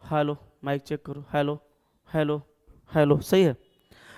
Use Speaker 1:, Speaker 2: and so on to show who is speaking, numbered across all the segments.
Speaker 1: Hello, mic check करो। Hello hello hello, सही है।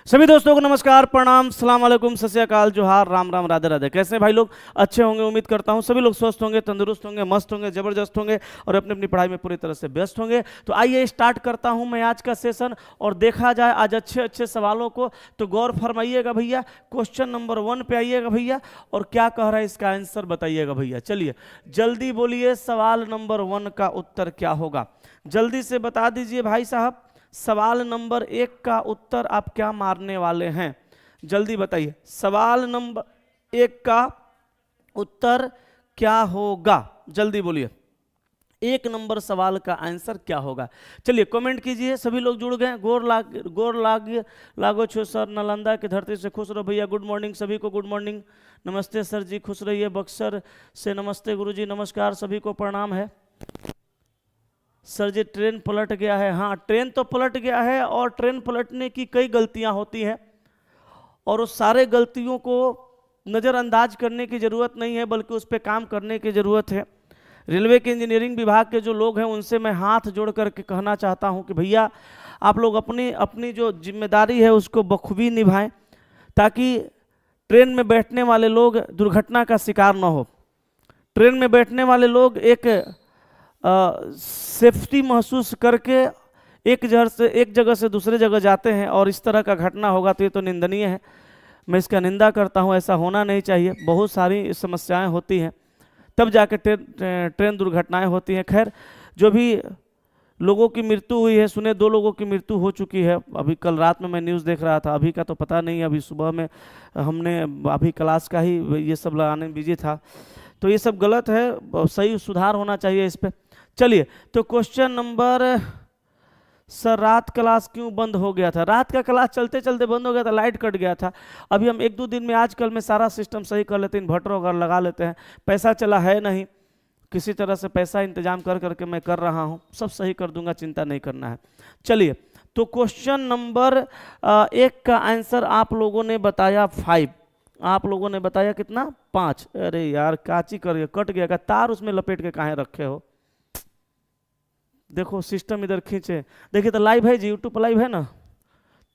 Speaker 1: सभी दोस्तों को नमस्कार, प्रणाम, सलाम अलैकुम, सत श्री अकाल, जोहार, राम राम, राधे राधे। कैसे हैं भाई लोग? अच्छे होंगे, उम्मीद करता हूं सभी लोग स्वस्थ होंगे, तंदुरुस्त होंगे, मस्त होंगे, जबरदस्त होंगे और अपनी अपनी पढ़ाई में पूरी तरह से व्यस्त होंगे। तो आइए स्टार्ट करता हूं मैं आज का सेशन। और देखा जाए आज अच्छे अच्छे सवालों को, तो गौर फरमाइएगा भैया। क्वेश्चन नंबर 1 पे आइएगा भैया, और क्या कह रहा है इसका आंसर बताइएगा भैया। चलिए जल्दी बोलिए, सवाल नंबर 1 का उत्तर क्या होगा? जल्दी से बता दीजिए भाई साहब, सवाल नंबर 1 का उत्तर आप क्या मारने वाले हैं? जल्दी बताइए, सवाल नंबर 1 का उत्तर क्या होगा? जल्दी बोलिए, 1 नंबर सवाल का आंसर क्या होगा? चलिए कमेंट कीजिए। सभी लोग जुड़ गए। गोर लागो छो सर, नालंदा की धरती से खुश रहो भैया। गुड मॉर्निंग सभी को, गुड मॉर्निंग। नमस्ते सर जी, खुश रहिए। बक्सर से नमस्ते गुरुजी, नमस्कार, सभी को प्रणाम है। सर जी ट्रेन पलट गया है। हाँ, ट्रेन तो पलट गया है, और ट्रेन पलटने की कई गलतियां होती हैं, और उस सारे गलतियों को नज़रअंदाज करने की ज़रूरत नहीं है, बल्कि उस पर काम करने की ज़रूरत है। रेलवे के इंजीनियरिंग विभाग के जो लोग हैं, उनसे मैं हाथ जोड़ करके कहना चाहता हूं कि भैया आप लोग अपनी अपनी जो जिम्मेदारी है उसको बखूबी निभाएं, ताकि ट्रेन में बैठने वाले लोग दुर्घटना का शिकार न हो। ट्रेन में बैठने वाले लोग एक सेफ्टी महसूस करके एक जगह से दूसरे जगह जाते हैं, और इस तरह का घटना होगा तो ये तो निंदनीय है। मैं इसका निंदा करता हूं, ऐसा होना नहीं चाहिए। बहुत सारी समस्याएं होती हैं, तब जाके ट्रेन दुर्घटनाएं होती हैं। खैर, जो भी लोगों की मृत्यु हुई है, सुने 2 लोगों की मृत्यु हो चुकी है। अभी कल रात में मैं न्यूज़ देख रहा था, अभी का तो पता नहीं, अभी सुबह में हमने अभी क्लास का ही ये सब लगाने में बिजी था। तो ये सब गलत है, सही सुधार होना चाहिए इस पर। चलिए, तो क्वेश्चन नंबर, सर रात क्लास क्यों बंद हो गया था? रात का क्लास चलते चलते बंद हो गया था, लाइट कट गया था। अभी हम 1-2 दिन में, आजकल में सारा सिस्टम सही कर लेते हैं, इन्वर्टर वगैरह लगा लेते हैं। पैसा चला है नहीं, किसी तरह से पैसा इंतजाम कर करके मैं कर रहा हूँ, सब सही कर दूंगा, चिंता नहीं करना है। चलिए, तो क्वेश्चन नंबर 1 का आंसर आप लोगों ने बताया 5। आप लोगों ने बताया कितना? 5। अरे यार, काची कर कट गया का तार, उसमें लपेट के काहे रखे हो? देखो सिस्टम इधर खींचे, देखिए तो लाइव है जी, यूट्यूब पर लाइव है ना।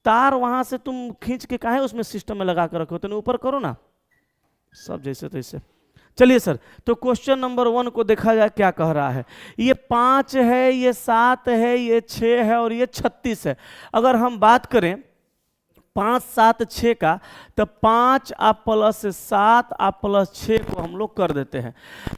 Speaker 1: तार वहां से तुम खींच के काहे उसमें सिस्टम में लगा कर रखो? तो ऊपर करो ना, सब जैसे तैसे। चलिए सर, तो क्वेश्चन नंबर 1 को देखा जाए क्या कह रहा है। ये 5 है, ये 7 है, ये 6 है, और ये 36 है। अगर हम बात करें 5, 7, 6 का, तो 5 आप प्लस 7 आप प्लस 6 को हम लोग कर देते हैं,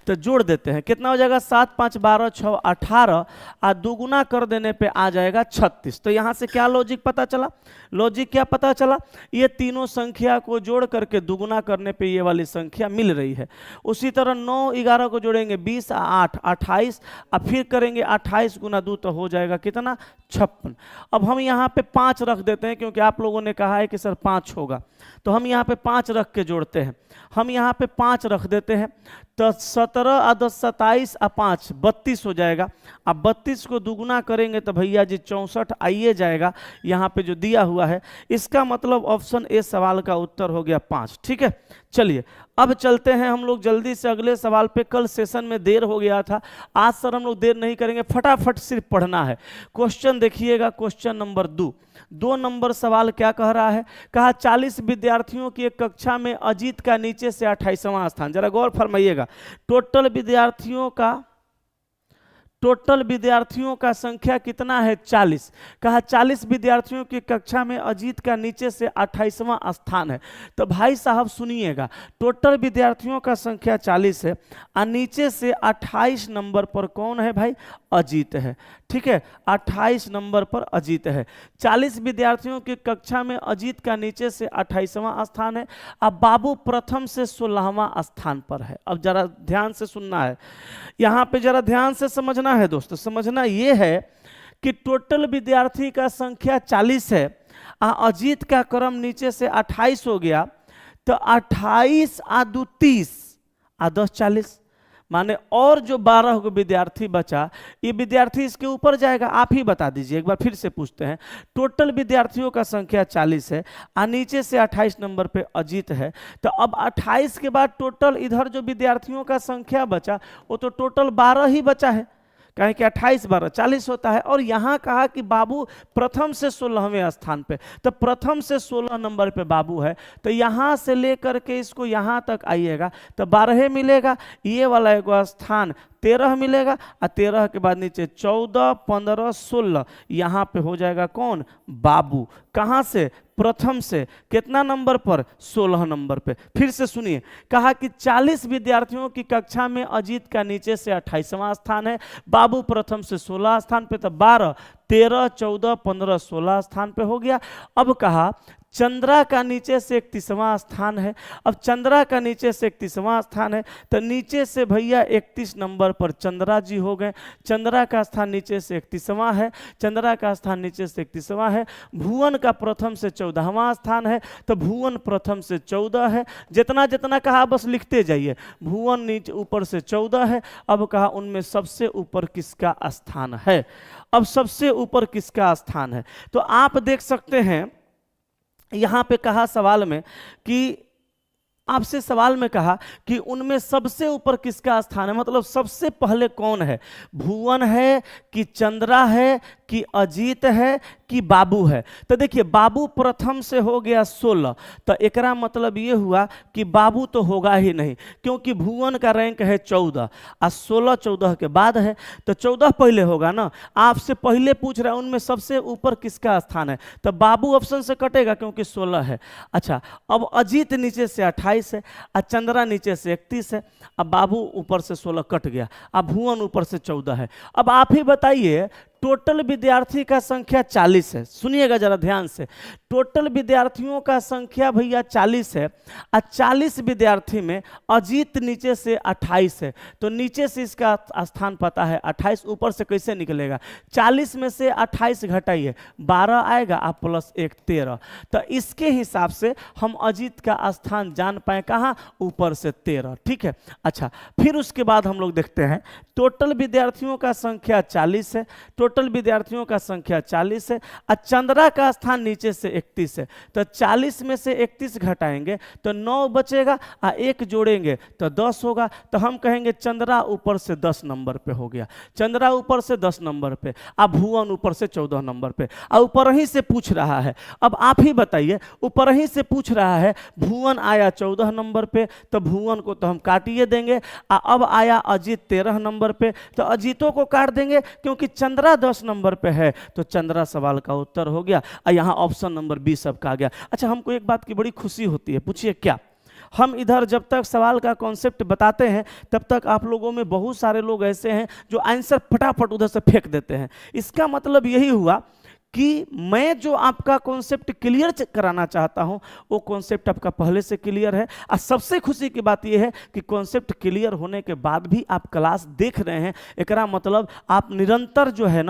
Speaker 1: तो जोड़ देते हैं। कितना हो जाएगा? 7, 5, 12, 6, 18, और दुगुना कर देने पे आ जाएगा 36। तो यहाँ से क्या लॉजिक पता चला? लॉजिक क्या पता चला? ये तीनों संख्या को जोड़ करके दुगुना करने पे ये वाली संख्या मिल रही है। उसी तरह 9, 11 को जोड़ेंगे 20, 8, 28, और फिर करेंगे 28 गुना 2, तो हो जाएगा कितना? 56। अब हम यहाँ पे 5 रख देते हैं, क्योंकि आप लोगों ने कहा है कि सर 5 होगा, तो हम यहाँ पे 5 रख के जोड़ते हैं। हम यहाँ पे 5 रख देते हैं, तो 17 और 10 27 और 5 32 हो जाएगा। अब 32 को दुगुना करेंगे तो भैया जी 64 आइए जाएगा, यहाँ पे जो दिया हुआ है। इसका मतलब ऑप्शन ए सवाल का उत्तर हो गया 5। ठीक है, चलिए अब चलते हैं हम लोग जल्दी से अगले सवाल पे। कल सेशन में देर हो गया था, आज सर हम लोग देर नहीं करेंगे, फटाफट सिर्फ पढ़ना है। क्वेश्चन देखिएगा, क्वेश्चन नंबर 2 नंबर सवाल क्या कह रहा है? कहा 40 विद्यार्थियों की एक कक्षा में अजीत का नीचे से 28वां स्थान। जरा गौर फरमाइएगा, टोटल विद्यार्थियों का संख्या कितना है? 40। कहा 40 विद्यार्थियों की कक्षा में अजीत का नीचे से 28वां स्थान है। तो भाई साहब सुनिएगा, टोटल विद्यार्थियों का संख्या 40 है, और नीचे से 28 नंबर पर कौन है भाई? अजीत है। ठीक है, 28 नंबर पर अजीत है। 40 विद्यार्थियों की कक्षा में अजीत का नीचे से 28वां स्थान है। अब बाबू प्रथम से 16वां स्थान पर है। अब जरा ध्यान से सुनना है, यहाँ पे जरा ध्यान से समझना है दोस्तों। समझना ये है कि टोटल विद्यार्थी का संख्या 40 है, अजीत का क्रम नीचे से 28 हो गया, तो 28 आ 2 30 आ 10 40, माने और जो 12 को विद्यार्थी बचा, ये विद्यार्थी इसके ऊपर जाएगा। आप ही बता दीजिए, एक बार फिर से पूछते हैं। टोटल विद्यार्थियों का संख्या 40 है, और नीचे से 28 नंबर पे अजीत है। तो अब 28 के बाद टोटल इधर जो विद्यार्थियों का संख्या बचा, वो तो टोटल 12 ही बचा है, कहें कि 28 12 40 होता है। और यहाँ कहा कि बाबू प्रथम से 16वें स्थान पे, तो प्रथम से 16 नंबर पे बाबू है, तो यहाँ से लेकर के इसको यहाँ तक आइएगा तो 12 मिलेगा, ये वाला एक स्थान 13 मिलेगा, और 13 के बाद नीचे 14 15 16, यहाँ पे हो जाएगा कौन, बाबू। कहाँ से, प्रथम से। कितना नंबर पर, 16 नंबर पे। फिर से सुनिए, कहा कि 40 विद्यार्थियों की कक्षा में अजीत का नीचे से 28वां स्थान है, बाबू प्रथम से 16 स्थान पे, तो 12 13 14 15 16 स्थान पे हो गया। अब कहा चंद्रा का नीचे से 31वां स्थान है। अब चंद्रा का नीचे से 31वां स्थान है, तो नीचे से भैया 31 नंबर पर चंद्रा जी हो गए। चंद्रा का स्थान नीचे से 31वां है, चंद्रा का स्थान नीचे से 31वां है। भुवन का प्रथम से 14वां स्थान है, तो भुवन प्रथम से 14 है। जितना जितना कहा बस लिखते जाइए। भुवन नीचे ऊपर से 14 है। अब कहा उनमें सबसे ऊपर किसका स्थान है। अब सबसे ऊपर किसका स्थान है, तो आप देख सकते हैं यहां पे कहा सवाल में कि आपसे सवाल में कहा कि उनमें सबसे ऊपर किसका स्थान है, मतलब सबसे पहले कौन है, भुवन है कि चंद्रा है कि अजीत है कि बाबू है। तो देखिए बाबू प्रथम से हो गया 16, तो एकरा मतलब ये हुआ कि बाबू तो होगा ही नहीं, क्योंकि भुवन का रैंक है 14 और 16 14 के बाद है, तो 14 पहले होगा ना। आपसे पहले पूछ रहा है उनमें सबसे ऊपर किसका स्थान है, तो बाबू ऑप्शन से कटेगा क्योंकि 16 है। अच्छा, अब अजीत नीचे से 28 है, और चंद्रा नीचे से 31 है, अब बाबू ऊपर से 16 कट गया, अब भुवन ऊपर से 14 है। अब आप ही बताइए टोटल विद्यार्थी का संख्या 40 है। सुनिएगा जरा ध्यान से, टोटल विद्यार्थियों का संख्या भैया 40 है, और 40 विद्यार्थी में अजीत नीचे से 28 है, तो नीचे से इसका स्थान पता है 28, ऊपर से कैसे निकलेगा, 40 में से 28 घटाइए 12 आएगा, आप प्लस 1 13, तो इसके हिसाब से हम अजीत का स्थान जान पाए कहाँ, ऊपर से 13। ठीक है, अच्छा फिर उसके बाद हम लोग देखते हैं टोटल विद्यार्थियों का संख्या 40 है, टोटल विद्यार्थियों का संख्या 40 है, और चंद्रा का स्थान नीचे से 31 है, तो 40 में से 31 घटाएंगे तो 9 बचेगा, और 1 जोड़ेंगे तो 10 होगा, तो हम कहेंगे चंद्रा ऊपर से 10 नंबर पे हो गया, चंद्रा ऊपर से 10 नंबर पे, अब भुवन ऊपर से 14 नंबर पे। और ऊपर ही से पूछ रहा है, अब आप ही बताइए, ऊपर ही से पूछ रहा है, भुवन आया 14 नंबर पे, तो भुवन को तो हम काटिए देंगे, अब आया अजीत 13 नंबर पे, तो अजीतों को काट देंगे, क्योंकि चंद्रा 10 नंबर पे है, तो चंद्रा सवाल का उत्तर हो गया, और यहां ऑप्शन नंबर 20 सबका आ गया। अच्छा, हमको एक बात की बड़ी खुशी होती है, पूछिए क्या। हम इधर जब तक सवाल का कॉन्सेप्ट बताते हैं तब तक आप लोगों में बहुत सारे लोग ऐसे हैं जो आंसर फटाफट उधर से फेंक देते हैं। इसका मतलब यही हुआ कि मैं जो आपका कॉन्सेप्ट क्लियर कराना चाहता हूं वो कॉन्सेप्ट आपका पहले से क्लियर है। और सबसे खुशी की बात यह है कि कॉन्सेप्ट क्लियर होने के बाद भी आप क्लास देख रहे हैं, एकरा मतलब आप निरंतर जो है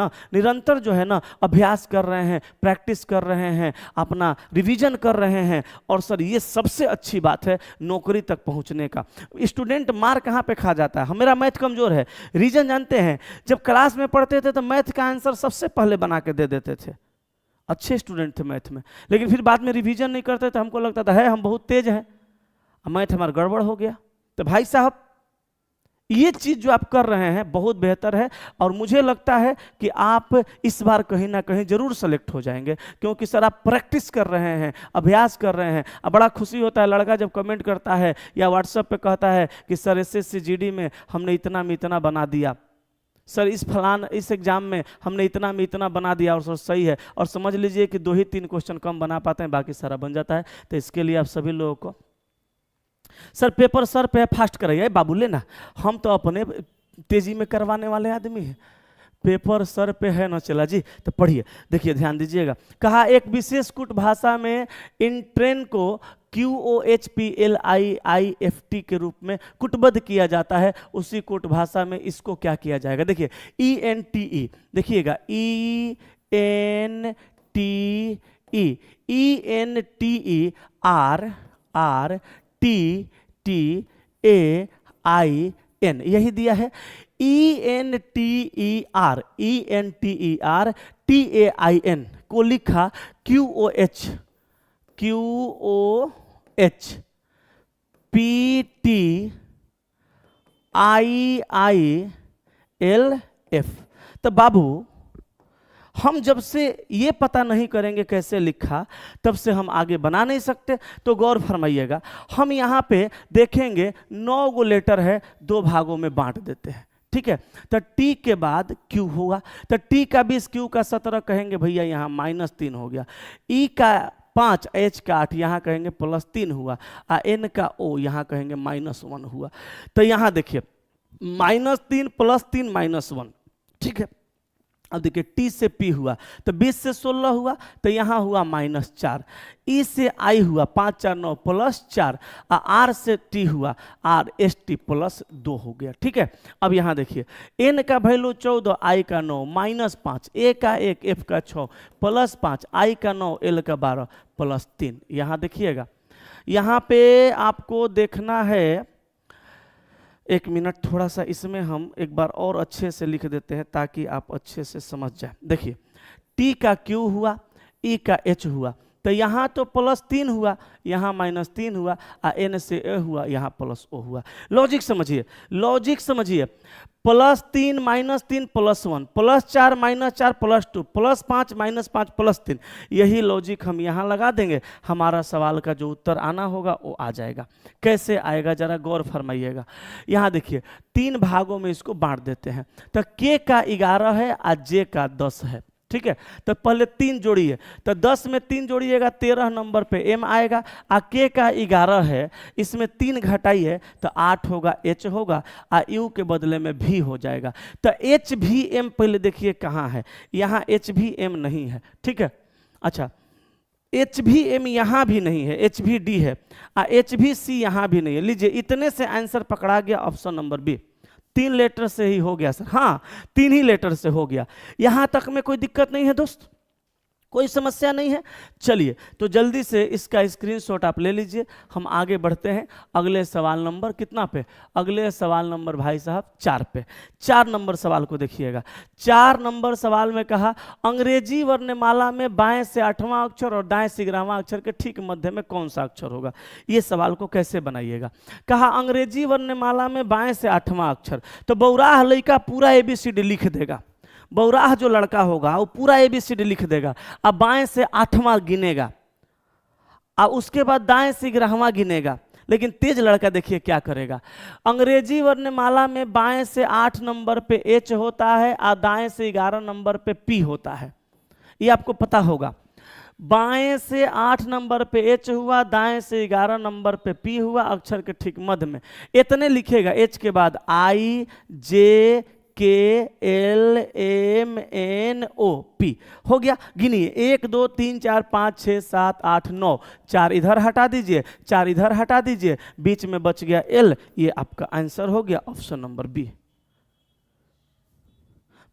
Speaker 1: ना अभ्यास कर रहे हैं, प्रैक्टिस कर रहे हैं, अपना रिवीजन कर रहे हैं। और सर ये सबसे अच्छी बात है नौकरी तक पहुंचने का। स्टूडेंट मार कहाँ पे खा जाता है, मेरा मैथ कमजोर है, रीजन जानते हैं, जब क्लास में पढ़ते थे तो मैथ का आंसर सबसे पहले बना के दे देते थे, अच्छे स्टूडेंट थे मैथ में, लेकिन फिर बाद में रिवीजन नहीं करते थे, हमको लगता था है हम बहुत तेज हैं, मैथ हमारा गड़बड़ हो गया। तो भाई साहब ये चीज जो आप कर रहे हैं बहुत बेहतर है, और मुझे लगता है कि आप इस बार कहीं ना कहीं जरूर सेलेक्ट हो जाएंगे, क्योंकि सर आप प्रैक्टिस कर रहे हैं, अभ्यास कर रहे हैं। अब बड़ा खुशी होता है लड़का जब कमेंट करता है या व्हाट्सएप पे कहता है कि सर एसएससी जीडी में हमने इतना में इतना बना दिया, सर इस एग्जाम में हमने इतना में इतना बना दिया, और सर सही है। और समझ लीजिए कि 2 ही 3 क्वेश्चन कम बना पाते हैं, बाकी सारा बन जाता है। तो इसके लिए आप सभी लोगों को, सर पेपर सर पे फास्ट कराइए बाबू, लेना हम तो अपने तेजी में करवाने वाले आदमी हैं, पेपर सर पे है ना। चला जी, तो पढ़िए, देखिए ध्यान दीजिएगा। कहा एक विशेष कूट भाषा में इन ट्रेन को QOHPLIIFT के रूप में कुटबद्ध किया जाता है, उसी कूट भाषा में इसको क्या किया जाएगा। देखिए ENTE, देखिएगा ENTE RRTTAIN यही दिया है। ENTERTAIN को लिखा QOHPTIILN f। तो बाबू हम जब से ये पता नहीं करेंगे कैसे लिखा, तब से हम आगे बना नहीं सकते। तो गौर फरमाइएगा, हम यहाँ पे देखेंगे 9 गो लेटर है, 2 भागों में बांट देते हैं, ठीक है। तो टी के बाद क्यू होगा, तो टी का 20, क्यू का 17 कहेंगे भैया यहाँ -3 हो गया। ई का 5, एच का 8 यहाँ कहेंगे +3 हुआ, एन का ओ यहाँ कहेंगे -1 हुआ। तो यहाँ देखिए -3 +3 -1, ठीक है। अब देखिए टी से पी हुआ तो 20 से 16 हुआ, तो यहाँ हुआ -4। ई से आई हुआ 5 4 9 +4, आर से टी हुआ आर एस टी +2 हो गया, ठीक है। अब यहाँ देखिए एन का वैल्यू 14, आई का 9 -5, ए का 1, एफ का 6 +5, आई का 9, एल का 12 +3। यहाँ देखिएगा, यहाँ पे आपको देखना है, 1 मिनट, थोड़ा सा इसमें हम एक बार और अच्छे से लिख देते हैं ताकि आप अच्छे से समझ जाए। देखिए टी का क्यू हुआ, ई का एच हुआ, तो यहाँ तो +3 हुआ, यहाँ -3 हुआ, एन से ए हुआ, यहाँ +O हुआ। लॉजिक समझिए, लॉजिक समझिए, +3 -3 +1, +4 -4 +2, +5 -5 +3, यही लॉजिक हम यहाँ लगा देंगे, हमारा सवाल का जो उत्तर आना होगा वो आ जाएगा। कैसे आएगा जरा गौर फरमाइएगा। यहाँ देखिए 3 भागों में इसको बांट देते हैं, तो के का 11 है और जे का 10 है, ठीक है। तो पहले 3 जोड़िए, तो 10 में 3 जोड़िएगा 13 नंबर पे एम आएगा, आ के का 11 है, इसमें 3 घटाइए तो 8 होगा, एच होगा, आ यू के बदले में भी हो जाएगा। तो एच भी एम पहले देखिए कहाँ है, यहाँ एच भी एम नहीं है, ठीक है। अच्छा एच भी एम यहाँ भी नहीं है, एच भी डी है, एच भी सी यहाँ भी नहीं है। लीजिए इतने से आंसर पकड़ा गया, ऑप्शन नंबर बी। 3 लेटर से ही हो गया सर, हाँ 3 ही लेटर से हो गया। यहां तक में कोई दिक्कत नहीं है दोस्त, कोई समस्या नहीं है। चलिए तो जल्दी से इसका स्क्रीनशॉट आप ले लीजिए, हम आगे बढ़ते हैं अगले सवाल नंबर कितना पे, अगले सवाल नंबर भाई साहब 4 पे। 4 नंबर सवाल को देखिएगा। 4 नंबर सवाल में कहा अंग्रेजी वर्णमाला में बाएं से 8वां अक्षर और दाएं से 11वां अक्षर के ठीक मध्य में कौन सा अक्षर होगा। ये सवाल को कैसे बनाइएगा। कहा अंग्रेजी वर्णमाला में बाएं से 8वां अक्षर, तो बौराह लड़का पूरा ABCD लिख देगा, बौराह जो लड़का होगा वो पूरा ABCD लिख देगा, अब बाएं से 8वां गिनेगा, अब उसके बाद दाएं से 11वां गिनेगा। लेकिन तेज लड़का देखिए क्या करेगा, अंग्रेजी वर्णमाला में बाएं से 8 नंबर पे H होता है और दाएं से 11 नंबर पे P होता है, ये आपको पता होगा। बाएं से 8 नंबर पे H हुआ, दाएं से 11 नंबर पे P हुआ, अक्षर के ठीक मध्य में इतने लिखेगा। H के बाद I J K L M N O P हो गया। गिनिए 1 2 3 4 5 6 7 8 9, 4 इधर हटा दीजिए, 4 इधर हटा दीजिए, बीच में बच गया L, ये आपका आंसर हो गया option number B.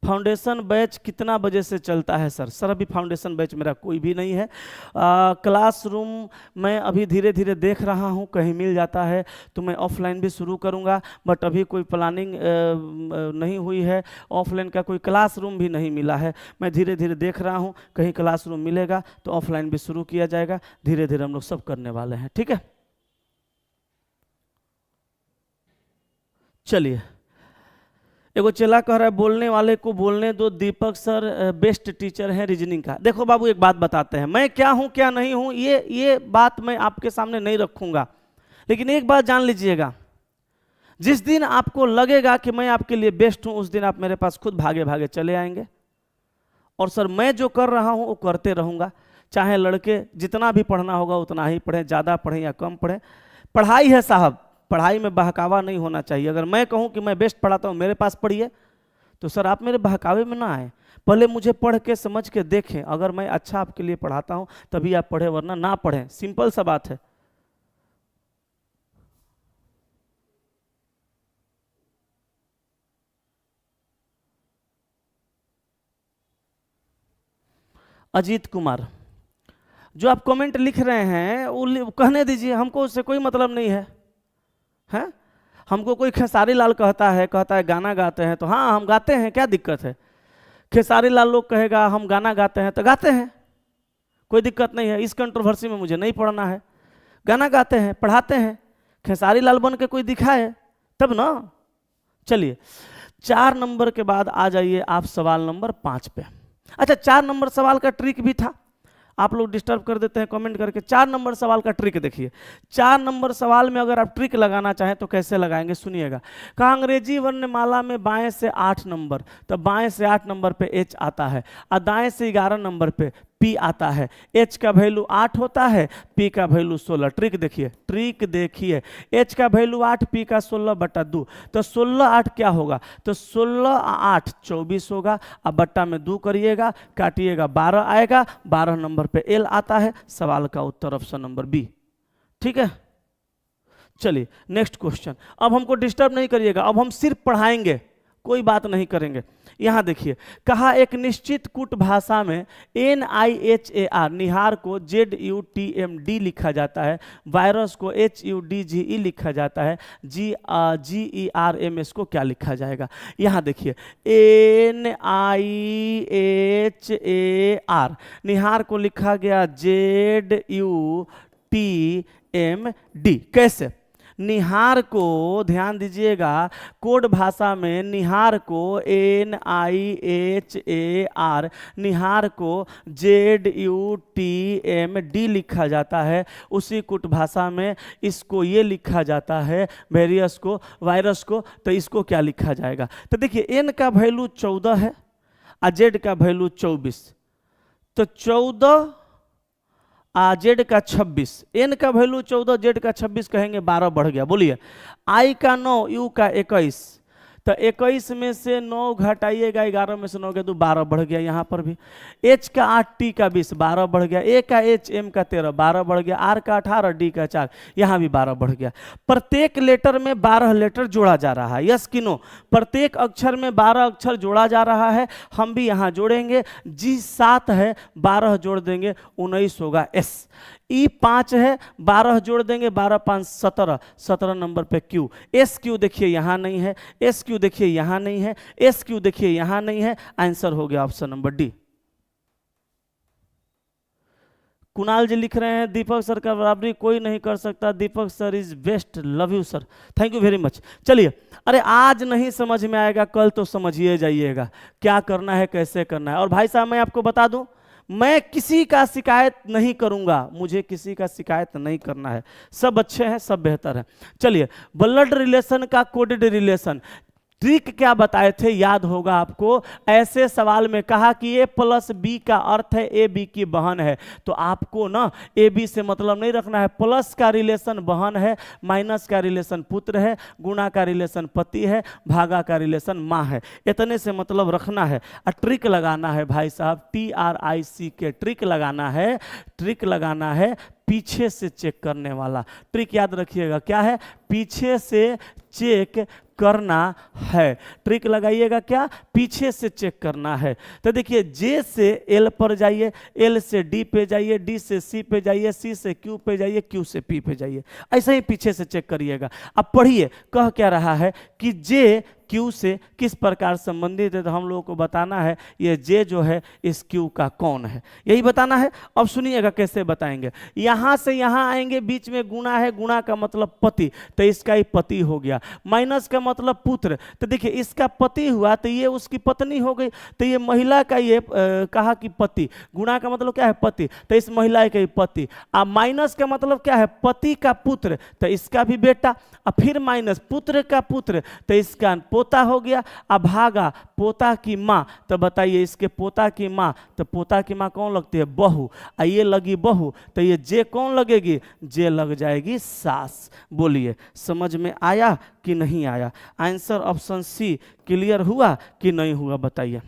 Speaker 1: Foundation batch कितना बजे से चलता है सर। सर अभी फाउंडेशन बैच मेरा कोई भी नहीं है। क्लासरूम मैं अभी धीरे धीरे देख रहा हूँ, कहीं मिल जाता है तो मैं ऑफलाइन भी शुरू करूँगा, बट अभी कोई प्लानिंग नहीं हुई है, ऑफलाइन का कोई क्लासरूम भी नहीं मिला है। मैं धीरे धीरे देख रहा हूँ, कहीं क्लासरूम मिलेगा तो ऑफलाइन भी शुरू किया जाएगा। धीरे धीरे हम लोग सब करने वाले हैं, ठीक है। चलिए एगो चेला कह रहा है बोलने वाले को बोलने दो, दीपक सर बेस्ट टीचर हैं रीजनिंग का। देखो बाबू एक बात बताते हैं, मैं क्या हूं क्या नहीं हूं ये बात मैं आपके सामने नहीं रखूंगा, लेकिन एक बात जान लीजिएगा, जिस दिन आपको लगेगा कि मैं आपके लिए बेस्ट हूं, उस दिन आप मेरे पास खुद भागे भागे चले आएंगे। और सर मैं जो कर रहा हूं वो करते रहूंगा, चाहे लड़के जितना भी पढ़ना होगा उतना ही पढ़ें, ज़्यादा पढ़ें या कम पढ़ें। पढ़ाई है साहब, पढ़ाई में बहकावा नहीं होना चाहिए। अगर मैं कहूं कि मैं बेस्ट पढ़ाता हूं, मेरे पास पढ़िए, तो सर आप मेरे बहकावे में ना आए, पहले मुझे पढ़ के समझ के देखें। अगर मैं अच्छा आपके लिए पढ़ाता हूं तभी आप पढ़े, वरना ना पढ़ें, सिंपल सा बात है। अजीत कुमार, जो आप कमेंट लिख रहे हैं वो कहने दीजिए, हमको उससे कोई मतलब नहीं है। हैं हमको कोई खेसारी लाल कहता है गाना गाते हैं, तो हाँ हम गाते हैं, क्या दिक्कत है। खेसारी लाल लोग कहेगा हम गाना गाते हैं तो गाते हैं, कोई दिक्कत नहीं है। इस कंट्रोवर्सी में मुझे नहीं पढ़ना है, गाना गाते हैं पढ़ाते हैं, खेसारी लाल बन के कोई दिखाए तब ना। चलिए 4 नंबर के बाद आ जाइए आप सवाल नंबर 5 पे। अच्छा, 4 नंबर सवाल का ट्रिक भी था, आप लोग डिस्टर्ब कर देते हैं कमेंट करके। 4 नंबर सवाल का ट्रिक देखिए। 4 नंबर सवाल में अगर आप ट्रिक लगाना चाहें तो कैसे लगाएंगे, सुनिएगा। कहा अंग्रेजी वर्णमाला में बाएं से 8 नंबर, तो बाएं से 8 नंबर पे एच आता है और दाएं से 11 नंबर पे पी आता है। एच का वैल्यू 8 होता है, पी का वैल्यू 16। ट्रिक देखिए, ट्रिक देखिए। एच का वैल्यू 8, पी का 16/2, तो 16 8 क्या होगा, तो 16 8 24 होगा। अब बट्टा में 2 करिएगा, काटिएगा 12 आएगा, 12 नंबर पे एल आता है। सवाल का उत्तर ऑप्शन नंबर बी। ठीक है, चलिए नेक्स्ट क्वेश्चन। अब हमको डिस्टर्ब नहीं करिएगा, अब हम सिर्फ पढ़ाएंगे, कोई बात नहीं करेंगे। यहां देखिए, कहा एक निश्चित कूट भाषा में NIHAR निहार को ZUTMD लिखा जाता है, वायरस को HUDGE लिखा जाता है, GERMS को क्या लिखा जाएगा। यहां देखिए NIHAR निहार को लिखा गया ZUTMD। कैसे, निहार को, ध्यान दीजिएगा, कोड भाषा में निहार को NIHAR निहार को ZUTMD लिखा जाता है। उसी कुट भाषा में इसको ये लिखा जाता है, वेरियस को, वायरस को, तो इसको क्या लिखा जाएगा। तो देखिए N का वैल्यू 14 है और Z का वैल्यू 24, तो 14 जेड का 26, एन का वैल्यू 14, जेड का 26 कहेंगे 12 बढ़ गया। बोलिए आई का 9, यू का 21, तो 21 में से 9 घटाइएगा, 11 में से 9 गया तो 12 बढ़ गया। यहाँ पर भी एच का 8, टी का 20, 12 बढ़ गया। ए का एच, एम का 13, 12 बढ़ गया। आर का 18, डी का 4, यहाँ भी 12 बढ़ गया। प्रत्येक लेटर में 12 लेटर जोड़ा जा रहा है, यस कि नो। प्रत्येक अक्षर में 12 अक्षर जोड़ा जा रहा है, हम भी यहाँ जोड़ेंगे। जी 7 है, 12 जोड़ देंगे 19 होगा एस। ई 5 है, 12 जोड़ देंगे, 12 5 17, 17 नंबर पे क्यू। एस क्यू देखिए यहाँ नहीं है, एस क्यू देखिए यहाँ नहीं है, एस क्यू देखिए यहाँ नहीं है। आंसर हो गया ऑप्शन नंबर डी। कुणाल जी लिख रहे हैं दीपक सर का बराबरी कोई नहीं कर सकता, Deepak sir is best, love you sir, thank you very much. चलिए, अरे आज नहीं समझ में आएगा, कल तो समझिए जाइएगा क्या करना है, कैसे करना है। और भाई साहब मैं आपको बता दूं, मैं किसी का शिकायत नहीं करूंगा, मुझे किसी का शिकायत नहीं करना है। सब अच्छे हैं, सब बेहतर है। चलिए, ब्लड रिलेशन का कोडेड रिलेशन, ट्रिक क्या बताए थे, याद होगा आपको। ऐसे सवाल में कहा कि ए प्लस बी का अर्थ है ए बी की बहन है, तो आपको ना ए बी से मतलब नहीं रखना है। प्लस का रिलेशन बहन है, माइनस का रिलेशन पुत्र है, गुणा का रिलेशन पति है, भागा का रिलेशन माँ है, इतने से मतलब रखना है। और ट्रिक लगाना है भाई साहब, TRIC ट्रिक लगाना है, ट्रिक लगाना है पीछे से चेक करने वाला। ट्रिक याद रखिएगा क्या है, पीछे से चेक करना है। ट्रिक लगाइएगा क्या, पीछे से चेक करना है। तो देखिए जे से एल पर जाइए, एल से डी पे जाइए, डी से सी पे जाइए, सी से क्यू पे जाइए, क्यू से पी पे जाइए। ऐसे ही पीछे से चेक करिएगा। अब पढ़िए, कह क्या रहा है कि जे क्यू से किस प्रकार संबंधित है, तो हम लोगों को बताना है ये जे जो है इस क्यू का कौन है, यही बताना है। अब सुनिएगा कैसे बताएंगे। यहां से यहां आएंगे, बीच में गुणा है, गुणा का मतलब पति, तो इसका ही पति हो गया। माइनस का मतलब पुत्र, तो देखिए इसका पति हुआ तो ये उसकी पत्नी हो गई, तो ये महिला का ये कहा कि पति, गुणा का मतलब क्या है पति, तो इस महिला का ही पति। अब माइनस का मतलब क्या है, पति का पुत्र, तो इसका भी बेटा। अब फिर माइनस पुत्र का पुत्र, तो इसका पोता हो गया। अब भागा पोता की माँ, तो बताइए इसके पोता की माँ, तो पोता की माँ कौन लगती है, बहू। ये लगी बहू, तो ये जे कौन लगेगी, जे लग जाएगी सास। बोलिए समझ में आया कि नहीं आया। आंसर ऑप्शन सी क्लियर हुआ कि नहीं हुआ, बताइए।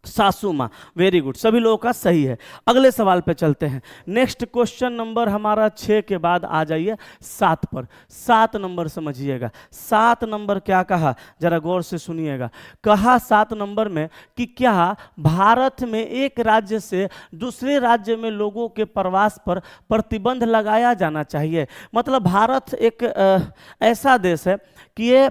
Speaker 1: सासू माँ, वेरी गुड, सभी लोगों का सही है। अगले सवाल पे चलते हैं। नेक्स्ट क्वेश्चन नंबर हमारा 6 के बाद आ जाइए 7 पर। 7 नंबर समझिएगा। 7 नंबर क्या कहा, जरा गौर से सुनिएगा। कहा 7 नंबर में कि क्या भारत में एक राज्य से दूसरे राज्य में लोगों के प्रवास पर प्रतिबंध लगाया जाना चाहिए। मतलब भारत एक ऐसा देश है कि ये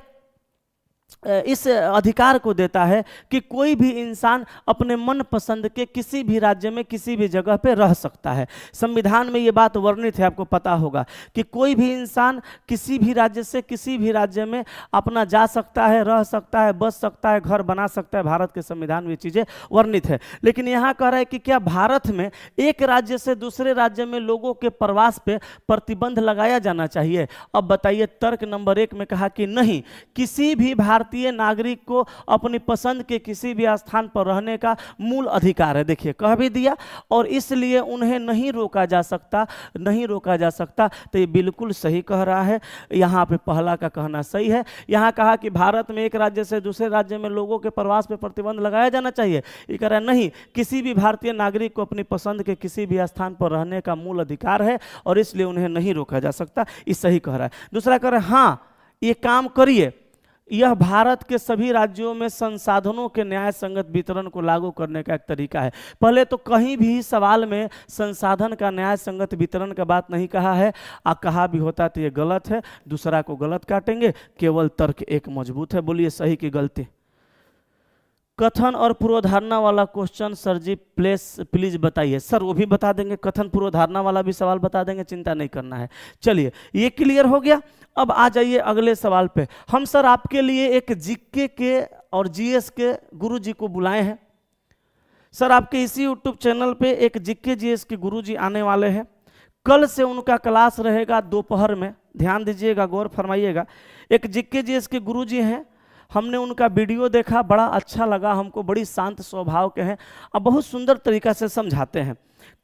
Speaker 1: इस अधिकार को देता है कि कोई भी इंसान अपने मन पसंद के किसी भी राज्य में किसी भी जगह पे रह सकता है। संविधान में ये बात वर्णित है, आपको पता होगा कि कोई भी इंसान किसी भी राज्य से किसी भी राज्य में अपना जा सकता है, रह सकता है, बस सकता है, घर बना सकता है। भारत के संविधान में ये चीज़ें वर्णित है। लेकिन यहाँ कह रहा है कि क्या भारत में एक राज्य से दूसरे राज्य में लोगों के प्रवास पे प्रतिबंध लगाया जाना चाहिए? अब बताइए, तर्क नंबर 1 में कहा कि नहीं, किसी भी भारतीय नागरिक को अपनी पसंद के किसी भी स्थान पर रहने का मूल अधिकार है। देखिए, कह भी दिया, और इसलिए उन्हें नहीं रोका जा सकता, नहीं रोका जा सकता। तो ये बिल्कुल सही कह रहा है। यहाँ पे पहला का कहना सही है। यहाँ कहा कि भारत में एक राज्य से दूसरे राज्य में लोगों के प्रवास पर प्रतिबंध लगाया जाना चाहिए। ये कह रहा है नहीं, किसी भी भारतीय नागरिक को अपनी पसंद के किसी भी स्थान पर रहने का मूल अधिकार है और इसलिए उन्हें नहीं रोका जा सकता। ये सही कह रहा है। दूसरा कह रहा है हाँ, ये काम करिए, यह भारत के सभी राज्यों में संसाधनों के न्याय संगत वितरण को लागू करने का एक तरीका है। पहले तो कहीं भी सवाल में संसाधन का न्याय संगत वितरण का बात नहीं कहा है, कहा भी होता तो ये गलत है। दूसरा को गलत काटेंगे, केवल तर्क 1 मजबूत है। बोलिए सही की गलती? कथन और पूर्वधारणा वाला क्वेश्चन सर जी प्लीज बताइए। सर वो भी बता देंगे, कथन पूर्वधारणा वाला भी सवाल बता देंगे, चिंता नहीं करना है। चलिए, ये क्लियर हो गया। अब आ जाइए अगले सवाल पे। हम सर आपके लिए एक जीके के और जीएस के गुरुजी को बुलाए हैं। सर आपके इसी यूट्यूब चैनल पे एक जीके जीएस के गुरुजी आने वाले हैं। कल से उनका क्लास रहेगा दोपहर में, ध्यान दीजिएगा, गौर फरमाइएगा। एक जीके जीएस के गुरुजी हैं, हमने उनका वीडियो देखा, बड़ा अच्छा लगा हमको, बड़ी शांत स्वभाव के हैं, अब बहुत सुंदर तरीका से समझाते हैं।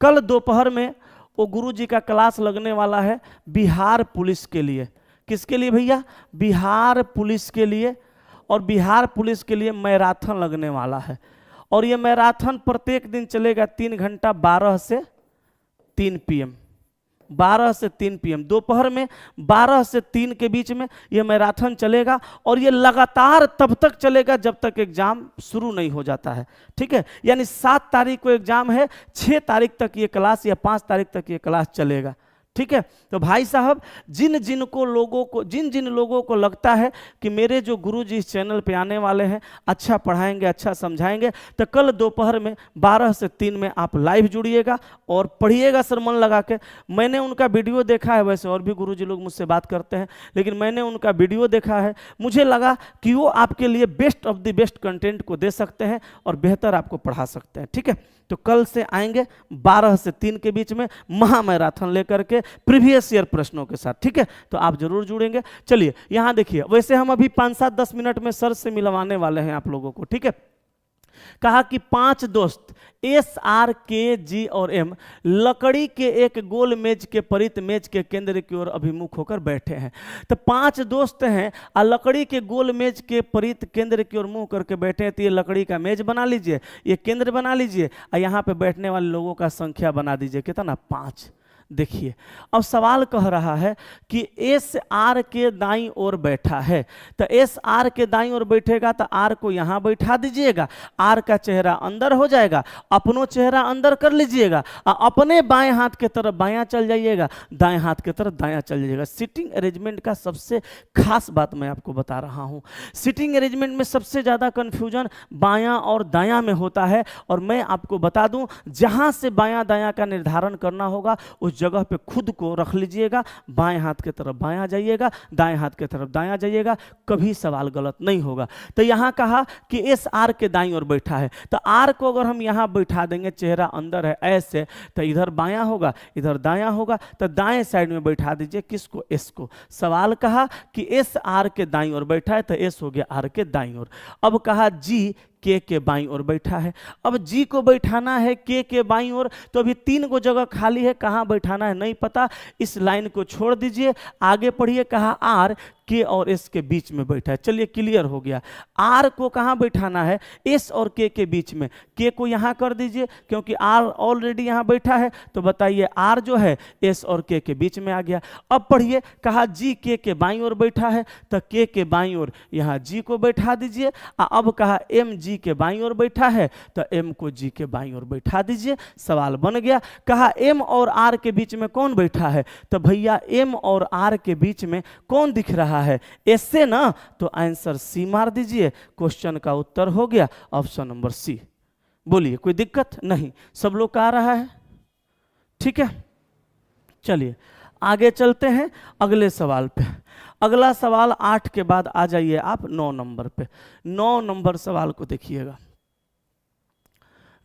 Speaker 1: कल दोपहर में वो गुरुजी का क्लास लगने वाला है बिहार पुलिस के लिए। किसके लिए भैया? बिहार पुलिस के लिए। और बिहार पुलिस के लिए मैराथन लगने वाला है, और ये मैराथन प्रत्येक दिन चलेगा 3 घंटा, 12 से 3 PM, 12 से 3 PM दोपहर में 12 से 3 के बीच में ये मैराथन चलेगा। और ये लगातार तब तक चलेगा जब तक एग्जाम शुरू नहीं हो जाता है। ठीक है, यानी 7 तारीख को एग्जाम है, 6 तारीख तक ये क्लास या 5 तारीख तक ये क्लास चलेगा। ठीक है, तो भाई साहब, जिन जिन लोगों को लगता है कि मेरे जो गुरुजी इस चैनल पे आने वाले हैं अच्छा पढ़ाएंगे, अच्छा समझाएंगे, तो कल दोपहर में 12 से 3 में आप लाइव जुड़िएगा और पढ़िएगा सर मन लगा के। मैंने उनका वीडियो देखा है, वैसे और भी गुरुजी लोग मुझसे बात करते हैं, लेकिन मैंने उनका वीडियो देखा है, मुझे लगा कि वो आपके लिए best of the best content को दे सकते हैं और बेहतर आपको पढ़ा सकते हैं। ठीक है, तो कल से आएंगे 12 से 3 के बीच में महा मैराथन लेकर के प्रीवियस ईयर प्रश्नों के साथ। ठीक है, तो आप जरूर जुड़ेंगे। चलिए यहाँ देखिए, वैसे हम अभी 5-7-10 मिनट में सर से मिलवाने वाले हैं आप लोगों को। ठीक है, कहा कि 5 दोस्त SRKG और M लकड़ी के एक गोल मेज के परित मेज के केंद्र की ओर अभिमुख होकर बैठे हैं। तो 5 दोस्त हैं और लकड़ी के गोल मेज के परित केंद्र की ओर मुंह करके बैठे हैं। तो ये लकड़ी का मेज बना लीजिए, ये केंद्र बना लीजिए, और यहाँ पे बैठने वाले लोगों का संख्या बना दीजिए, कितना? 5। देखिए, अब सवाल कह रहा है कि SR के दाईं ओर बैठा है, तो SR के दाईं ओर बैठेगा तो R को यहाँ बैठा दीजिएगा, R का चेहरा अंदर हो जाएगा, अपनो चेहरा अंदर कर लीजिएगा, अपने बाएं हाथ के तरफ बायां चल जाइएगा, दाएं हाथ के तरफ दायां चल जाइएगा। सिटिंग अरेंजमेंट का सबसे खास बात मैं आपको बता रहा हूँ। सिटिंग अरेंजमेंट में सबसे ज़्यादा कन्फ्यूजन बायां और दायां में होता है, और मैं आपको बता दूं, जहाँ से बायां दायां का निर्धारण करना होगा उस जगह पे खुद को रख लीजिएगा, बाएं हाथ की तरफ बायां जाइएगा, दाएं हाथ की तरफ दायां जाइएगा, कभी सवाल गलत नहीं होगा। तो यहां कहा कि SR के दाईं ओर बैठा है, तो R को अगर हम यहां बैठा देंगे, चेहरा अंदर है ऐसे, तो इधर बायां होगा, इधर दायां होगा, तो दाएं साइड में बैठा दीजिए, किसको? S को। सवाल कहा कि SR के दाईं ओर बैठा है, तो S हो गया R के दाईं ओर। अब कहा G K के बाईं ओर बैठा है। अब G को बैठाना है K के बाईं ओर, तो अभी 3 गो जगह खाली है, कहाँ बैठाना है नहीं पता, इस लाइन को छोड़ दीजिए, आगे पढ़िए। कहा R K और S के बीच में बैठा है। चलिए क्लियर हो गया। R को कहाँ बैठाना है? S और K के बीच में। K को यहाँ कर दीजिए, क्योंकि R ऑलरेडी यहाँ बैठा है, तो बताइए R जो है S और K के बीच में आ गया। अब पढ़िए, कहा G K के बाईं ओर बैठा है, तो K के बाईं ओर यहाँ G को बैठा दीजिए। अब कहा M G के बाईं ओर बैठा है, तो M को G के बाईं ओर बैठा दीजिए, सवाल बन गया। कहा M और R के बीच में कौन बैठा है? तो भैया M और R के बीच में कौन दिख रहा रहा है एस से ना, तो आंसर सी मार दीजिए। क्वेश्चन का उत्तर हो गया ऑप्शन नंबर सी। बोलिए कोई दिक्कत नहीं, सब लोग का आ रहा है? ठीक है, चलिए आगे चलते हैं अगले सवाल पे। अगला सवाल 8 के बाद आ जाइए आप 9 नंबर पे। 9 नंबर सवाल को देखिएगा।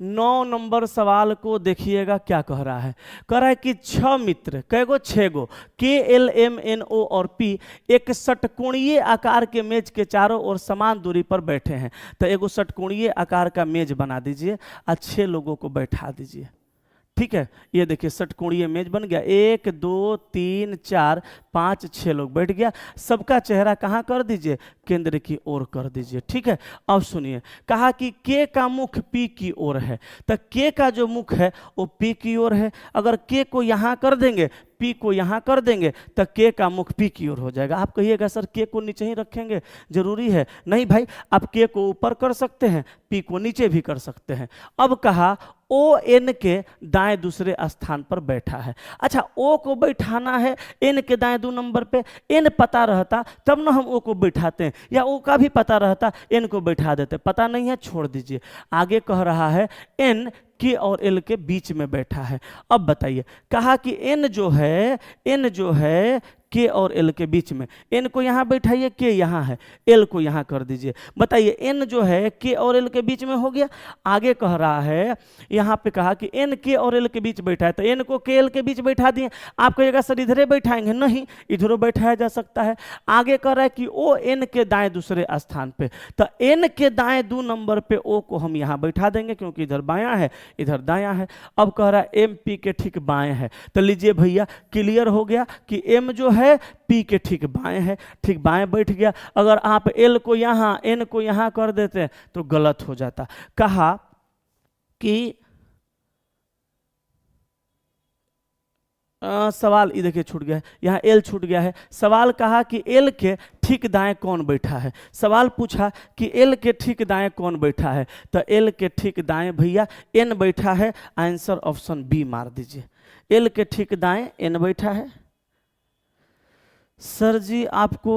Speaker 1: 9 नंबर सवाल को देखिएगा क्या कह रहा है। कह रहा है कि 6 मित्र, कैगो 6 गो, के एल एम एन ओ और पी एक षटकोणीय आकार के मेज के चारों ओर समान दूरी पर बैठे हैं। तो एगो षटकोणीय आकार का मेज बना दीजिए और 6 लोगों को बैठा दीजिए। ठीक है, ये देखिए षटकोणीय मेज बन गया। 1 2 3 4 5 6 लोग बैठ गया। सबका चेहरा कहाँ कर दीजिए? केंद्र की ओर कर दीजिए। ठीक है, अब सुनिए, कहा कि के का मुख पी की ओर है, तो के का जो मुख है वो पी की ओर है। अगर के को यहाँ कर देंगे, पी को यहाँ कर देंगे, तो के का मुख पी की ओर हो जाएगा। आप कहिएगा सर के को नीचे ही रखेंगे, जरूरी है? नहीं भाई, आप के को ऊपर कर सकते हैं, पी को नीचे भी कर सकते हैं। अब कहा ओ एन के दाएं दूसरे स्थान पर बैठा है। अच्छा, ओ को बैठाना है एन के दाएं 2 नंबर पे। एन पता रहता तब ना हम ओ को बैठाते हैं, या ओ का भी पता रहता एन को बैठा देते। पता नहीं है, छोड़ दीजिए। आगे कह रहा है एन के और एल के बीच में बैठा है। अब बताइए, कहा कि एन जो है के और एल के बीच में, एन को यहाँ बैठाइए, के यहाँ है, एल को यहाँ कर दीजिए। बताइए एन जो है के और एल के बीच में हो गया। आगे कह रहा है, यहाँ पे कहा कि एन के और एल के बीच बैठा है, तो एन को के एल के बीच बैठा दिए। आप कहिएगा सर इधरे बैठाएंगे, नहीं, इधरों बैठाया जा सकता है। आगे कह रहा है कि ओ एन के दाएं दूसरे स्थान पे, तो एन के दाएं 2 नंबर पे ओ को हम यहाँ बैठा देंगे, क्योंकि इधर बायां है, इधर दायां है। अब कह रहा है एम पी के ठीक बाएं है। तो लीजिए भैया, क्लियर हो गया कि एम जो है पी के ठीक बाएं है, ठीक बाएं बैठ गया। अगर आप एल को यहां, एन को यहां कर देते तो गलत हो जाता। कहा कि सवाल ये देखिए छूट गया है, यहाँ एल छूट गया है। सवाल कहा कि एल के ठीक दाएं कौन बैठा है। सवाल पूछा कि एल के ठीक दाएं कौन बैठा है, तो एल के ठीक दाएं भैया एन बैठा है। आंसर ऑप्शन बी मार दीजिए। एल के ठीक दाएं एन बैठा है। सर जी आपको,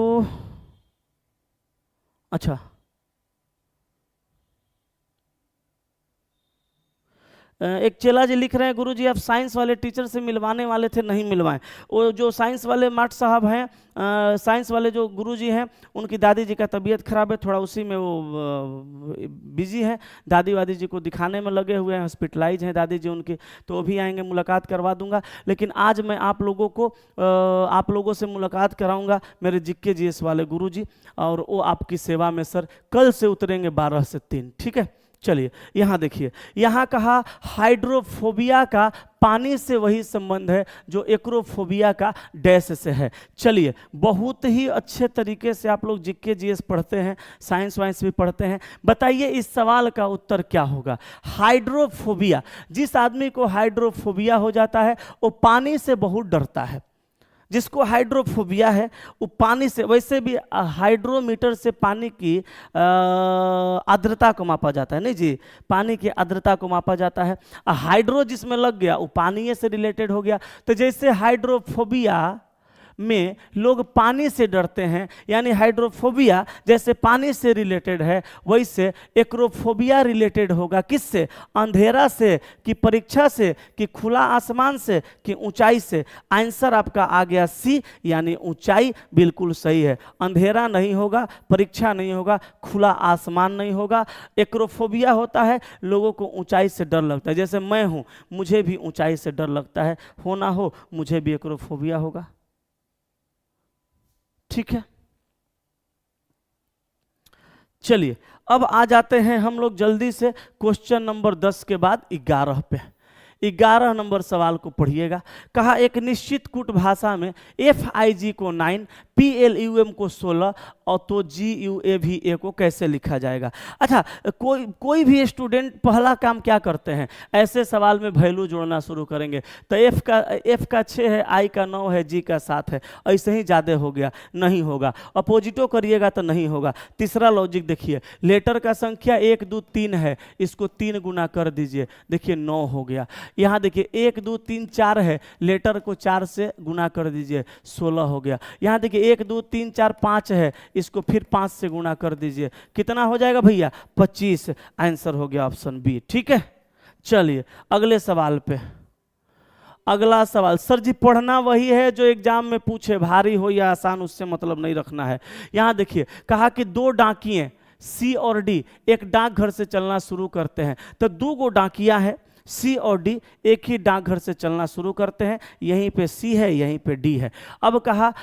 Speaker 1: अच्छा एक चेला जी लिख रहे हैं, गुरुजी आप साइंस वाले टीचर से मिलवाने वाले थे, नहीं मिलवाएं। वो जो साइंस वाले माट साहब हैं, साइंस वाले जो गुरुजी हैं, उनकी दादी जी का तबीयत खराब है, थोड़ा उसी में वो बिजी है। दादी वादी जी को दिखाने में लगे हुए हैं, हॉस्पिटलाइज हैं दादी जी उनकी, तो वो भी आएंगे, मुलाकात करवा दूंगा। लेकिन आज मैं आप लोगों से मुलाकात कराऊंगा मेरे जिक्के जीएस वाले गुरुजी, और वो आपकी सेवा में सर कल से उतरेंगे 12 से 3। ठीक है, चलिए यहाँ देखिए, यहाँ कहा हाइड्रोफोबिया का पानी से वही संबंध है जो एक्रोफोबिया का डैश से है। चलिए, बहुत ही अच्छे तरीके से आप लोग जीके जीएस पढ़ते हैं, साइंस वाइंस भी पढ़ते हैं। बताइए इस सवाल का उत्तर क्या होगा। हाइड्रोफोबिया, जिस आदमी को हाइड्रोफोबिया हो जाता है वो पानी से बहुत डरता है। जिसको हाइड्रोफोबिया है वो पानी से, वैसे भी हाइड्रोमीटर से पानी की आर्द्रता को मापा जाता है, नहीं जी, पानी की आर्द्रता को मापा जाता है। हाइड्रो जिसमें लग गया वो पानी से रिलेटेड हो गया। तो जैसे हाइड्रोफोबिया में लोग पानी से डरते हैं, यानी हाइड्रोफोबिया जैसे पानी से रिलेटेड है, वैसे एक्रोफोबिया रिलेटेड होगा किससे? अंधेरा से, कि परीक्षा से, कि खुला आसमान से, कि ऊंचाई से। आंसर आपका आ गया सी, यानी ऊंचाई बिल्कुल सही है। अंधेरा नहीं होगा, परीक्षा नहीं होगा, खुला आसमान नहीं होगा। एक्रोफोबिया होता है लोगों को ऊंचाई से डर लगता है। जैसे मैं हूं, मुझे भी ऊंचाई से डर लगता है, हो ना हो मुझे भी एक्रोफोबिया होगा। ठीक है, चलिए अब आ जाते हैं हम लोग जल्दी से क्वेश्चन नंबर 10 के बाद 11 पे। 11 नंबर सवाल को पढ़िएगा। कहा एक निश्चित कूट भाषा में FIG को 9, PLUM को 16 और तो GUAVA को कैसे लिखा जाएगा। अच्छा, कोई भी स्टूडेंट पहला काम क्या करते हैं, ऐसे सवाल में वैल्यू जोड़ना शुरू करेंगे। तो F का 6 है, I का 9 है, G का 7 है, ऐसे ही ज़्यादा हो गया, नहीं होगा। अपोजिटो करिएगा तो नहीं होगा। तीसरा लॉजिक देखिए, लेटर का संख्या 1 2 3 है, इसको 3 गुना कर दीजिए, देखिए 9 हो गया। यहाँ देखिए 1 2 3 4 है, लेटर को 4 से गुना कर दीजिए, 16 हो गया। यहाँ देखिए 1 2 3 4 5 है, इसको फिर 5 से गुना कर दीजिए, कितना हो जाएगा भैया? 25। आंसर हो गया ऑप्शन बी। ठीक है, चलिए अगले सवाल पे। अगला सवाल, सर जी पढ़ना वही है जो एग्जाम में पूछे, भारी हो या आसान उससे मतलब नहीं रखना है। यहाँ देखिए कहा कि 2 डाकिये सी और डी एक डाकघर से चलना शुरू करते हैं। तो 2 गो डाकिया है, सी और डी एक ही डाकघर से चलना शुरू करते हैं। यहीं पे सी है, यहीं पे डी है। अब कहा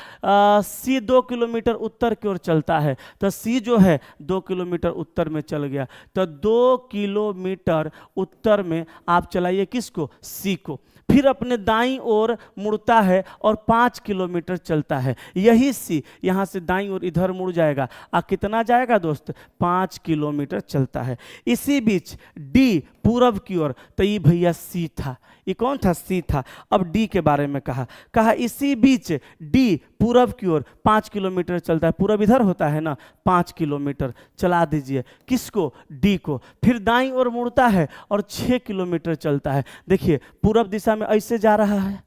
Speaker 1: सी 2 किलोमीटर उत्तर की ओर चलता है, तो सी जो है 2 किलोमीटर उत्तर में चल गया। तो 2 किलोमीटर उत्तर में आप चलाइए किसको? सी को। फिर अपने दाईं ओर मुड़ता है और 5 किलोमीटर चलता है। यही सी यहाँ से दाईं ओर इधर मुड़ जाएगा। कितना जाएगा दोस्त? 5 किलोमीटर चलता है। इसी बीच डी पूरब की ओर, तो ये भैया सी था। ये कौन था? सी था। अब डी के बारे में कहा इसी बीच डी पूरब की ओर 5 किलोमीटर चलता है। पूरब इधर होता है ना, 5 किलोमीटर चला दीजिए किसको? डी को। फिर दाईं ओर मुड़ता है और 6 किलोमीटर चलता है। देखिए पूरब दिशा में ऐसे जा रहा है,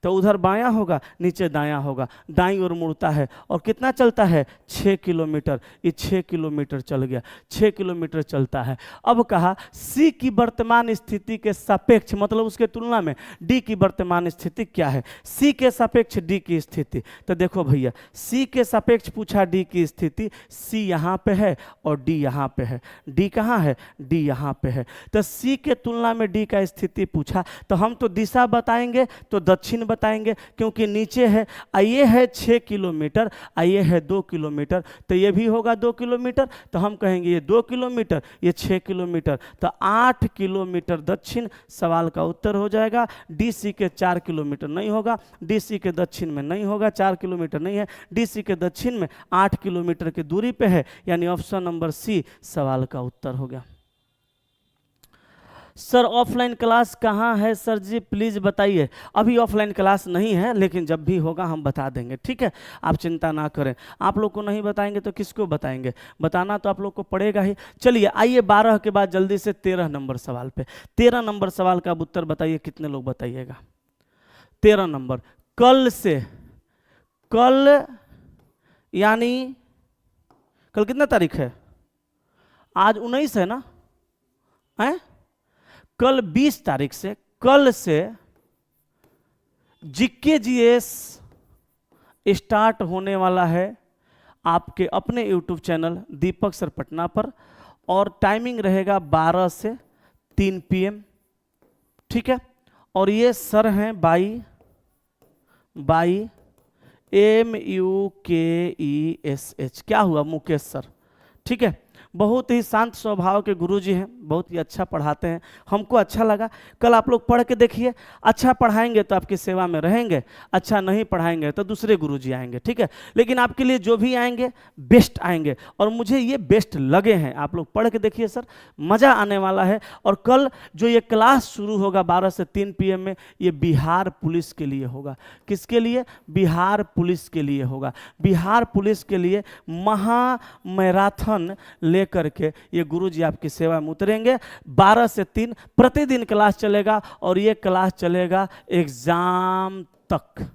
Speaker 1: तो उधर बायां होगा, नीचे दायां होगा। दाईं ओर मुड़ता है और कितना चलता है? 6 किलोमीटर। ये 6 किलोमीटर चल गया, 6 किलोमीटर चलता है। अब कहा सी की वर्तमान स्थिति के सापेक्ष, मतलब उसके तुलना में डी की वर्तमान स्थिति क्या है? सी के सापेक्ष डी की स्थिति। तो देखो भैया, सी के सापेक्ष पूछा डी की स्थिति, सी यहाँ पे है और डी यहाँ पे है। डी कहाँ है? डी यहाँ पे है। तो सी के तुलना में डी का स्थिति पूछा, तो हम तो दिशा बताएंगे तो दक्षिण बताएंगे, क्योंकि नीचे है। ये है 6 किलोमीटर, ये है 2 किलोमीटर, तो ये भी होगा 2 किलोमीटर। तो हम कहेंगे ये 2 किलोमीटर, ये 6 किलोमीटर, तो 8 किलोमीटर दक्षिण सवाल का उत्तर हो जाएगा। डीसी के 4 किलोमीटर नहीं होगा, डीसी के दक्षिण में नहीं होगा, 4 किलोमीटर नहीं है, डीसी के दक्षिण में 8 किलोमीटर की दूरी पे है, यानी ऑप्शन नंबर सी सवाल का उत्तर हो गया। सर ऑफलाइन क्लास कहाँ है सर जी, प्लीज़ बताइए। अभी ऑफलाइन क्लास नहीं है, लेकिन जब भी होगा हम बता देंगे, ठीक है, आप चिंता ना करें। आप लोग को नहीं बताएंगे तो किसको बताएंगे? बताना तो आप लोग को पड़ेगा ही। चलिए आइए 12 के बाद जल्दी से 13 नंबर सवाल पे। 13 नंबर सवाल का उत्तर बताइए, कितने लोग बताइएगा? 13 नंबर, कल से, कल यानी कल कितना तारीख है? आज 19 है ना, है? कल 20 तारीख से, कल से जीके जीएस स्टार्ट होने वाला है आपके अपने यूट्यूब चैनल दीपक सर पटना पर, और टाइमिंग रहेगा 12 से 3 PM, ठीक है। और ये सर हैं बाई MUKESH, क्या हुआ? मुकेश सर, ठीक है। बहुत ही शांत स्वभाव के गुरुजी हैं, बहुत ही अच्छा पढ़ाते हैं, हमको अच्छा लगा। कल आप लोग पढ़ के देखिए, अच्छा पढ़ाएंगे तो आपकी सेवा में रहेंगे, अच्छा नहीं पढ़ाएंगे तो दूसरे गुरुजी आएंगे, ठीक है। लेकिन आपके लिए जो भी आएंगे बेस्ट आएंगे, और मुझे ये बेस्ट लगे हैं। आप लोग पढ़ के देखिए सर, मज़ा आने वाला है। और कल जो ये क्लास शुरू होगा 12 से 3 PM में, ये बिहार पुलिस के लिए होगा। किसके लिए? बिहार पुलिस के लिए होगा। बिहार पुलिस के लिए महा मैराथन लेकर के ये गुरुजी आपकी सेवा में उतरेंगे। 12 से 3 प्रतिदिन क्लास चलेगा, और ये क्लास चलेगा एग्जाम तक,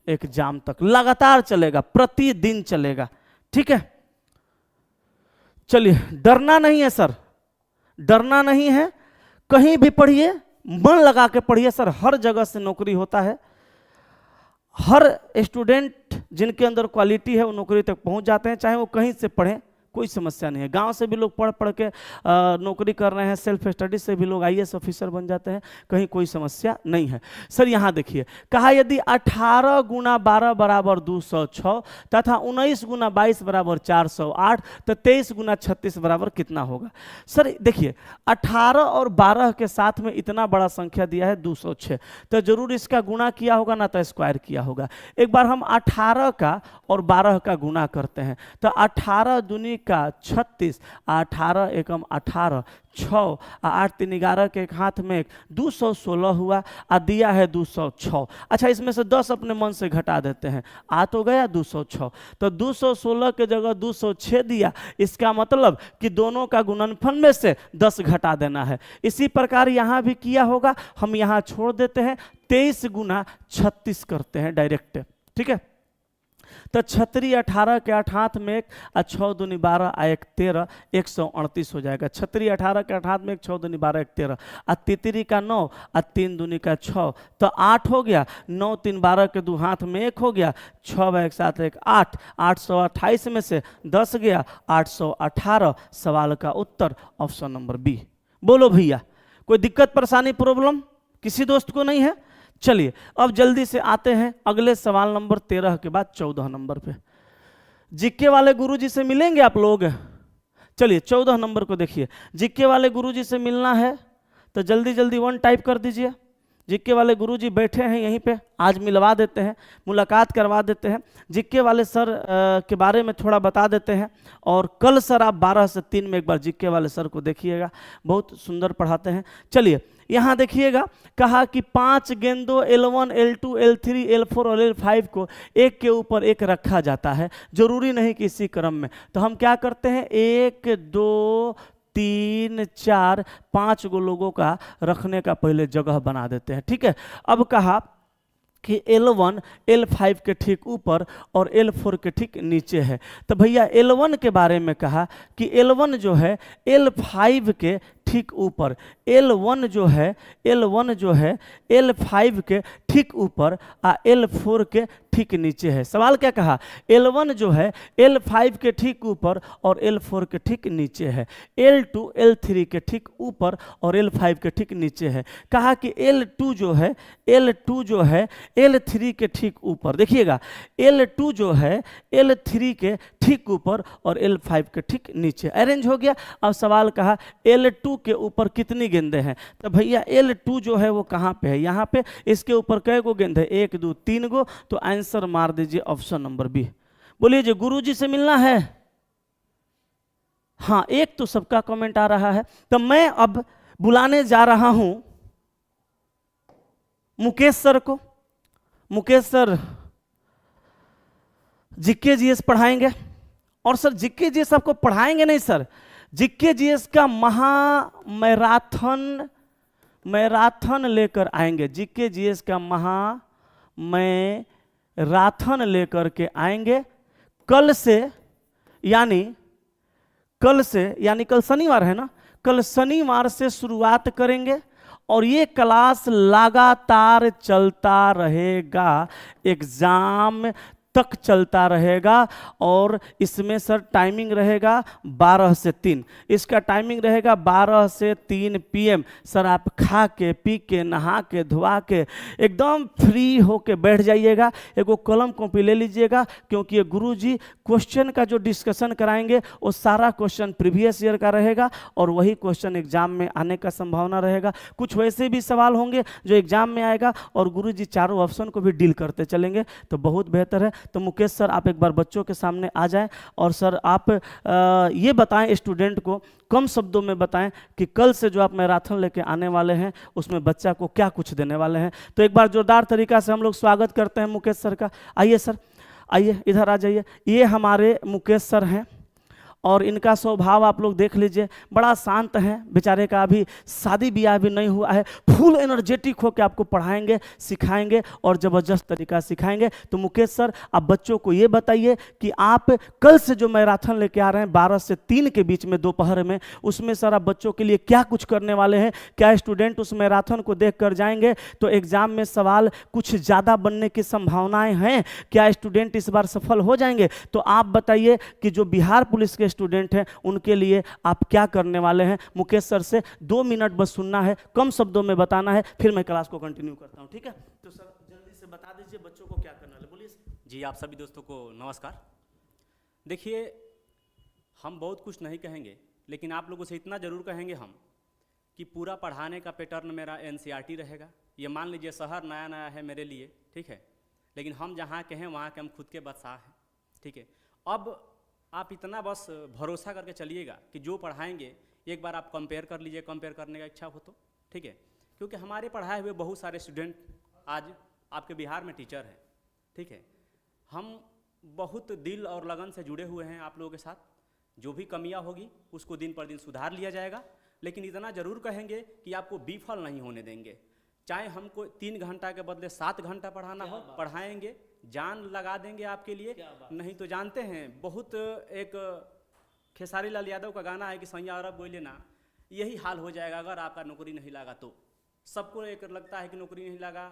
Speaker 1: एग्जाम तक लगातार चलेगा, प्रतिदिन चलेगा, ठीक है। चलिए, डरना नहीं है सर, डरना नहीं है, कहीं भी पढ़िए, मन लगा के पढ़िए सर। हर जगह से नौकरी होता है, हर स्टूडेंट जिनके अंदर क्वालिटी है वो नौकरी तक पहुंच जाते हैं, चाहे वो कहीं से पढ़ें, कोई समस्या नहीं है। गांव से भी लोग पढ़ पढ़ के नौकरी कर रहे हैं, सेल्फ स्टडी से भी लोग IAS ऑफिसर बन जाते हैं, कहीं कोई समस्या नहीं है। सर यहाँ देखिए, कहा यदि 18 गुना 12 बराबर 206 तथा 19 गुना 22 बराबर 408, तो 23 गुना 36 बराबर कितना होगा? सर देखिए, 18 और 12 के साथ में इतना बड़ा संख्या दिया है 206, तो जरूर इसका गुणा किया होगा ना, तो स्क्वायर किया होगा। एक बार हम 18 का और 12 का गुणा करते हैं, तो 18 दूनी का 36, 18 एकम 18, 6 8 3 11 के एक हाथ में 216 हुआ, दिया है 206। अच्छा, इसमें से 10 अपने मन से घटा देते हैं, आ तो गया 206, तो 216 के जगह 206 दिया। इसका मतलब कि दोनों का गुणनफल में से 10 घटा देना है। इसी प्रकार यहाँ भी किया होगा, हम यहाँ छोड़ देते हैं, 23 गुना 36 करते हैं डायरेक्ट, ठीक है। तो 36 18 के 8 हाथ में 1, 6 दूनी 12 1 13, 138 हो जाएगा। 36 18 के 8 हाथ में 1, 6 दूनी 12 1 13, तितरी का 9, 3 दूनी का 6, तो 8 हो गया। 9 3 12 के 2 हाथ में 1 हो गया, 6 1 7 1 8, 828 में से 10 गया, 818। सवाल का उत्तर ऑप्शन नंबर बी। बोलो भैया, कोई दिक्कत परेशानी प्रॉब्लम किसी दोस्त को नहीं है? चलिए अब जल्दी से आते हैं अगले सवाल नंबर 13 के बाद 14 नंबर पे। जीके वाले गुरुजी से मिलेंगे आप लोग? चलिए 14 नंबर को देखिए। जीके वाले गुरुजी से मिलना है तो जल्दी जल्दी 1 टाइप कर दीजिए। जीके वाले गुरुजी बैठे हैं यहीं पे, आज मिलवा देते हैं, मुलाकात करवा देते हैं। जीके वाले सर के बारे में थोड़ा बता देते हैं। और कल सर आप 12 से 3 में एक बार जीके वाले सर को देखिएगा, बहुत सुंदर पढ़ाते हैं। चलिए यहाँ देखिएगा, कहा कि 5 गेंदों L1 L2 L3 L4 और L5 को एक के ऊपर एक रखा जाता है, जरूरी नहीं कि इसी क्रम में। तो हम क्या करते हैं, 1 2 3 4 5 गो लोगों का रखने का पहले जगह बना देते हैं, ठीक है। अब कहा कि L1 L5 के ठीक ऊपर और L4 के ठीक नीचे है। तो भैया L1 के बारे में कहा कि L1 जो है L5 के ठीक ऊपर, L1 जो है L5 के ठीक ऊपर L4 के ठीक नीचे है। सवाल क्या कहा, L1 जो है L5 के ठीक ऊपर और L4 के ठीक नीचे है, L2 L3 के ठीक ऊपर और L5 के ठीक नीचे है। कहा कि L2 जो है L3 के ठीक ऊपर, देखिएगा L2 जो है L3 के ठीक ऊपर और L5 के ठीक नीचे, अरेंज हो गया। अब सवाल कहा L2 के ऊपर कितनी गेंदें हैं? तो भैया L2 जो है वो कहाँ पे है, यहाँ पे। इसके ऊपर कै गो गेंद है, 1 2 3 गो। तो आंसर मार दीजिए ऑप्शन नंबर बी। बोलिए जी, गुरुजी से मिलना है? हाँ, एक तो सबका कमेंट आ रहा है। तो मैं अब बुलाने जा रहा हूं मुकेश सर को। मुकेश सर जीके जीएस पढ़ाएंगे। और सर जीके जीएस आपको पढ़ाएंगे नहीं सर, जीके जीएस का मैराथन लेकर आएंगे। जीके जीएस का मैराथन लेकर के आएंगे कल से, यानी कल शनिवार है ना, कल शनिवार से शुरुआत करेंगे और ये क्लास लगातार चलता रहेगा, एग्जाम तक चलता रहेगा। और इसमें सर टाइमिंग रहेगा 12 से 3, इसका टाइमिंग रहेगा 12 से 3 PM। सर आप खा के पी के नहा के धोआ के एकदम फ्री होके बैठ जाइएगा, एगो कलम कॉपी ले लीजिएगा, क्योंकि ये गुरुजी क्वेश्चन का जो डिस्कशन कराएंगे वो सारा क्वेश्चन प्रीवियस ईयर का रहेगा और वही क्वेश्चन एग्जाम में आने का संभावना रहेगा। कुछ वैसे भी सवाल होंगे जो एग्जाम में आएगा और गुरुजी चारों ऑप्शन को भी डील करते चलेंगे, तो बहुत बेहतर है। तो मुकेश सर आप एक बार बच्चों के सामने आ जाएं और सर आप ये बताएं स्टूडेंट को, कम शब्दों में बताएं कि कल से जो आप मैराथन लेके आने वाले हैं उसमें बच्चा को क्या कुछ देने वाले हैं। तो एक बार जोरदार तरीका से हम लोग स्वागत करते हैं मुकेश सर का। आइए सर, आइए इधर आ जाइए। ये हमारे मुकेश सर हैं और इनका स्वभाव आप लोग देख लीजिए, बड़ा शांत हैं। बेचारे का अभी शादी ब्याह भी नहीं हुआ है, फुल एनर्जेटिक होकर आपको पढ़ाएंगे, सिखाएंगे और ज़बरदस्त तरीका सिखाएंगे। तो मुकेश सर आप बच्चों को ये बताइए कि आप कल से जो मैराथन लेके आ रहे हैं 12 से 3 के बीच में दोपहर में, उसमें सर आप बच्चों के लिए क्या कुछ करने वाले हैं? क्या स्टूडेंट उस मैराथन को देख कर जाएंगे तो एग्जाम में सवाल कुछ ज़्यादा बनने की संभावनाएँ हैं? क्या स्टूडेंट इस बार सफल हो जाएंगे? तो आप बताइए कि जो बिहार पुलिस के स्टूडेंट हैं उनके लिए आप क्या करने वाले हैं। मुकेश सर से 2 मिनट बस सुनना है, कम शब्दों में बताना है, फिर मैं क्लास को कंटिन्यू करता हूं, ठीक है? तो सर जल्दी से बता दीजिए बच्चों को क्या करना है, बोलिए।
Speaker 2: जी आप सभी दोस्तों को नमस्कार। देखिए हम बहुत कुछ नहीं कहेंगे, लेकिन आप लोगों से इतना ज़रूर कहेंगे हम कि पूरा पढ़ाने का पैटर्न मेरा NCERT रहेगा। ये मान लीजिए शहर नया नया है मेरे लिए, ठीक है, लेकिन हम जहाँ के हैं वहाँ के हम खुद के बादशाह हैं, ठीक है। अब आप इतना बस भरोसा करके चलिएगा कि जो पढ़ाएंगे एक बार आप कंपेयर कर लीजिए, कंपेयर करने का इच्छा हो तो, ठीक है। क्योंकि हमारे पढ़ाए हुए बहुत सारे स्टूडेंट आज आपके बिहार में टीचर हैं, ठीक है। हम बहुत दिल और लगन से जुड़े हुए हैं आप लोगों के साथ। जो भी कमियां होगी उसको दिन पर दिन सुधार लिया जाएगा, लेकिन इतना ज़रूर कहेंगे कि आपको विफल नहीं होने देंगे। चाहे हमको 3 घंटा के बदले 7 घंटा पढ़ाना हो, पढ़ाएंगे, जान लगा देंगे आपके लिए। नहीं तो जानते हैं, बहुत एक खेसारी लाल यादव का गाना है कि सैया अरब बोले ना, यही हाल हो जाएगा अगर आपका नौकरी नहीं लगा तो। सबको एक लगता है कि नौकरी नहीं लगा,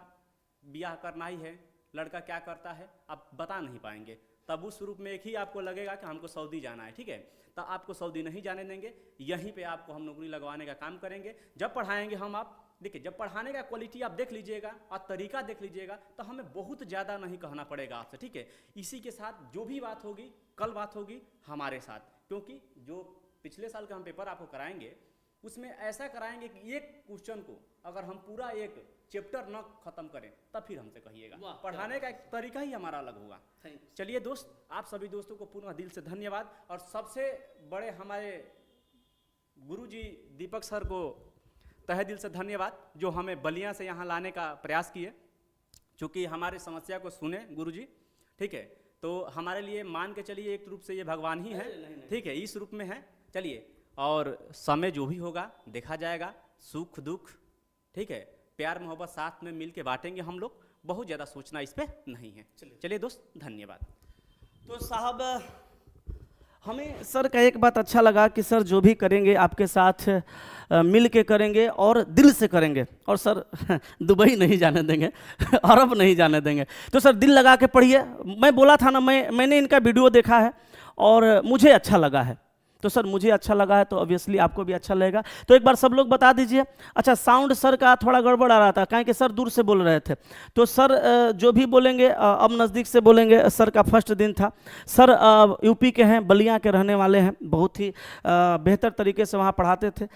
Speaker 2: ब्याह करना ही है, लड़का क्या करता है आप बता नहीं पाएंगे। तब उस रूप में एक ही आपको लगेगा कि हमको सऊदी जाना है, ठीक है। तो आपको सऊदी नहीं जाने देंगे, यहीं पे आपको हम नौकरी लगवाने का काम करेंगे। जब पढ़ाएंगे हम, आप देखिए, जब पढ़ाने का क्वालिटी आप देख लीजिएगा और तरीका देख लीजिएगा तो हमें बहुत ज़्यादा नहीं कहना पड़ेगा आपसे, ठीक है। इसी के साथ जो भी बात होगी, कल बात होगी हमारे साथ, क्योंकि जो पिछले साल का हम पेपर आपको कराएंगे उसमें ऐसा कराएंगे कि एक क्वेश्चन को अगर हम पूरा एक चैप्टर न खत्म करें तब फिर हमसे कहिएगा। पढ़ाने का एक तरीका ही हमारा अलग होगा। चलिए दोस्त, आप सभी दोस्तों को पुनः दिल से धन्यवाद। और सबसे बड़े हमारे गुरुजी दीपक सर को तहे दिल से धन्यवाद, जो हमें बलिया से यहाँ लाने का प्रयास किए। चूँकि हमारी समस्या को सुने गुरुजी, ठीक है, तो हमारे लिए मान के चलिए एक रूप से ये भगवान ही है, ठीक है, इस रूप में है। चलिए, और समय जो भी होगा देखा जाएगा, सुख दुख, ठीक है, प्यार मोहब्बत साथ में मिल के बांटेंगे हम लोग। बहुत ज़्यादा सोचना इस पर नहीं है। चलिए दोस्त, धन्यवाद।
Speaker 1: तो साहब, हमें सर का एक बात अच्छा लगा कि सर जो भी करेंगे आपके साथ मिल के करेंगे और दिल से करेंगे। और सर दुबई नहीं जाने देंगे, अरब नहीं जाने देंगे। तो सर दिल लगा के पढ़िए। मैं बोला था ना, मैंने इनका वीडियो देखा है और मुझे अच्छा लगा है। तो सर मुझे अच्छा लगा है तो ऑब्वियसली आपको भी अच्छा लगेगा। तो एक बार सब लोग बता दीजिए। अच्छा, साउंड सर का थोड़ा गड़बड़ आ रहा था, काहे कि सर दूर से बोल रहे थे। तो सर जो भी बोलेंगे अब नज़दीक से बोलेंगे। सर का फर्स्ट दिन था। सर यूपी के हैं, बलिया के रहने वाले हैं। बहुत ही बेहतर तरीके से वहाँ पढ़ाते थे।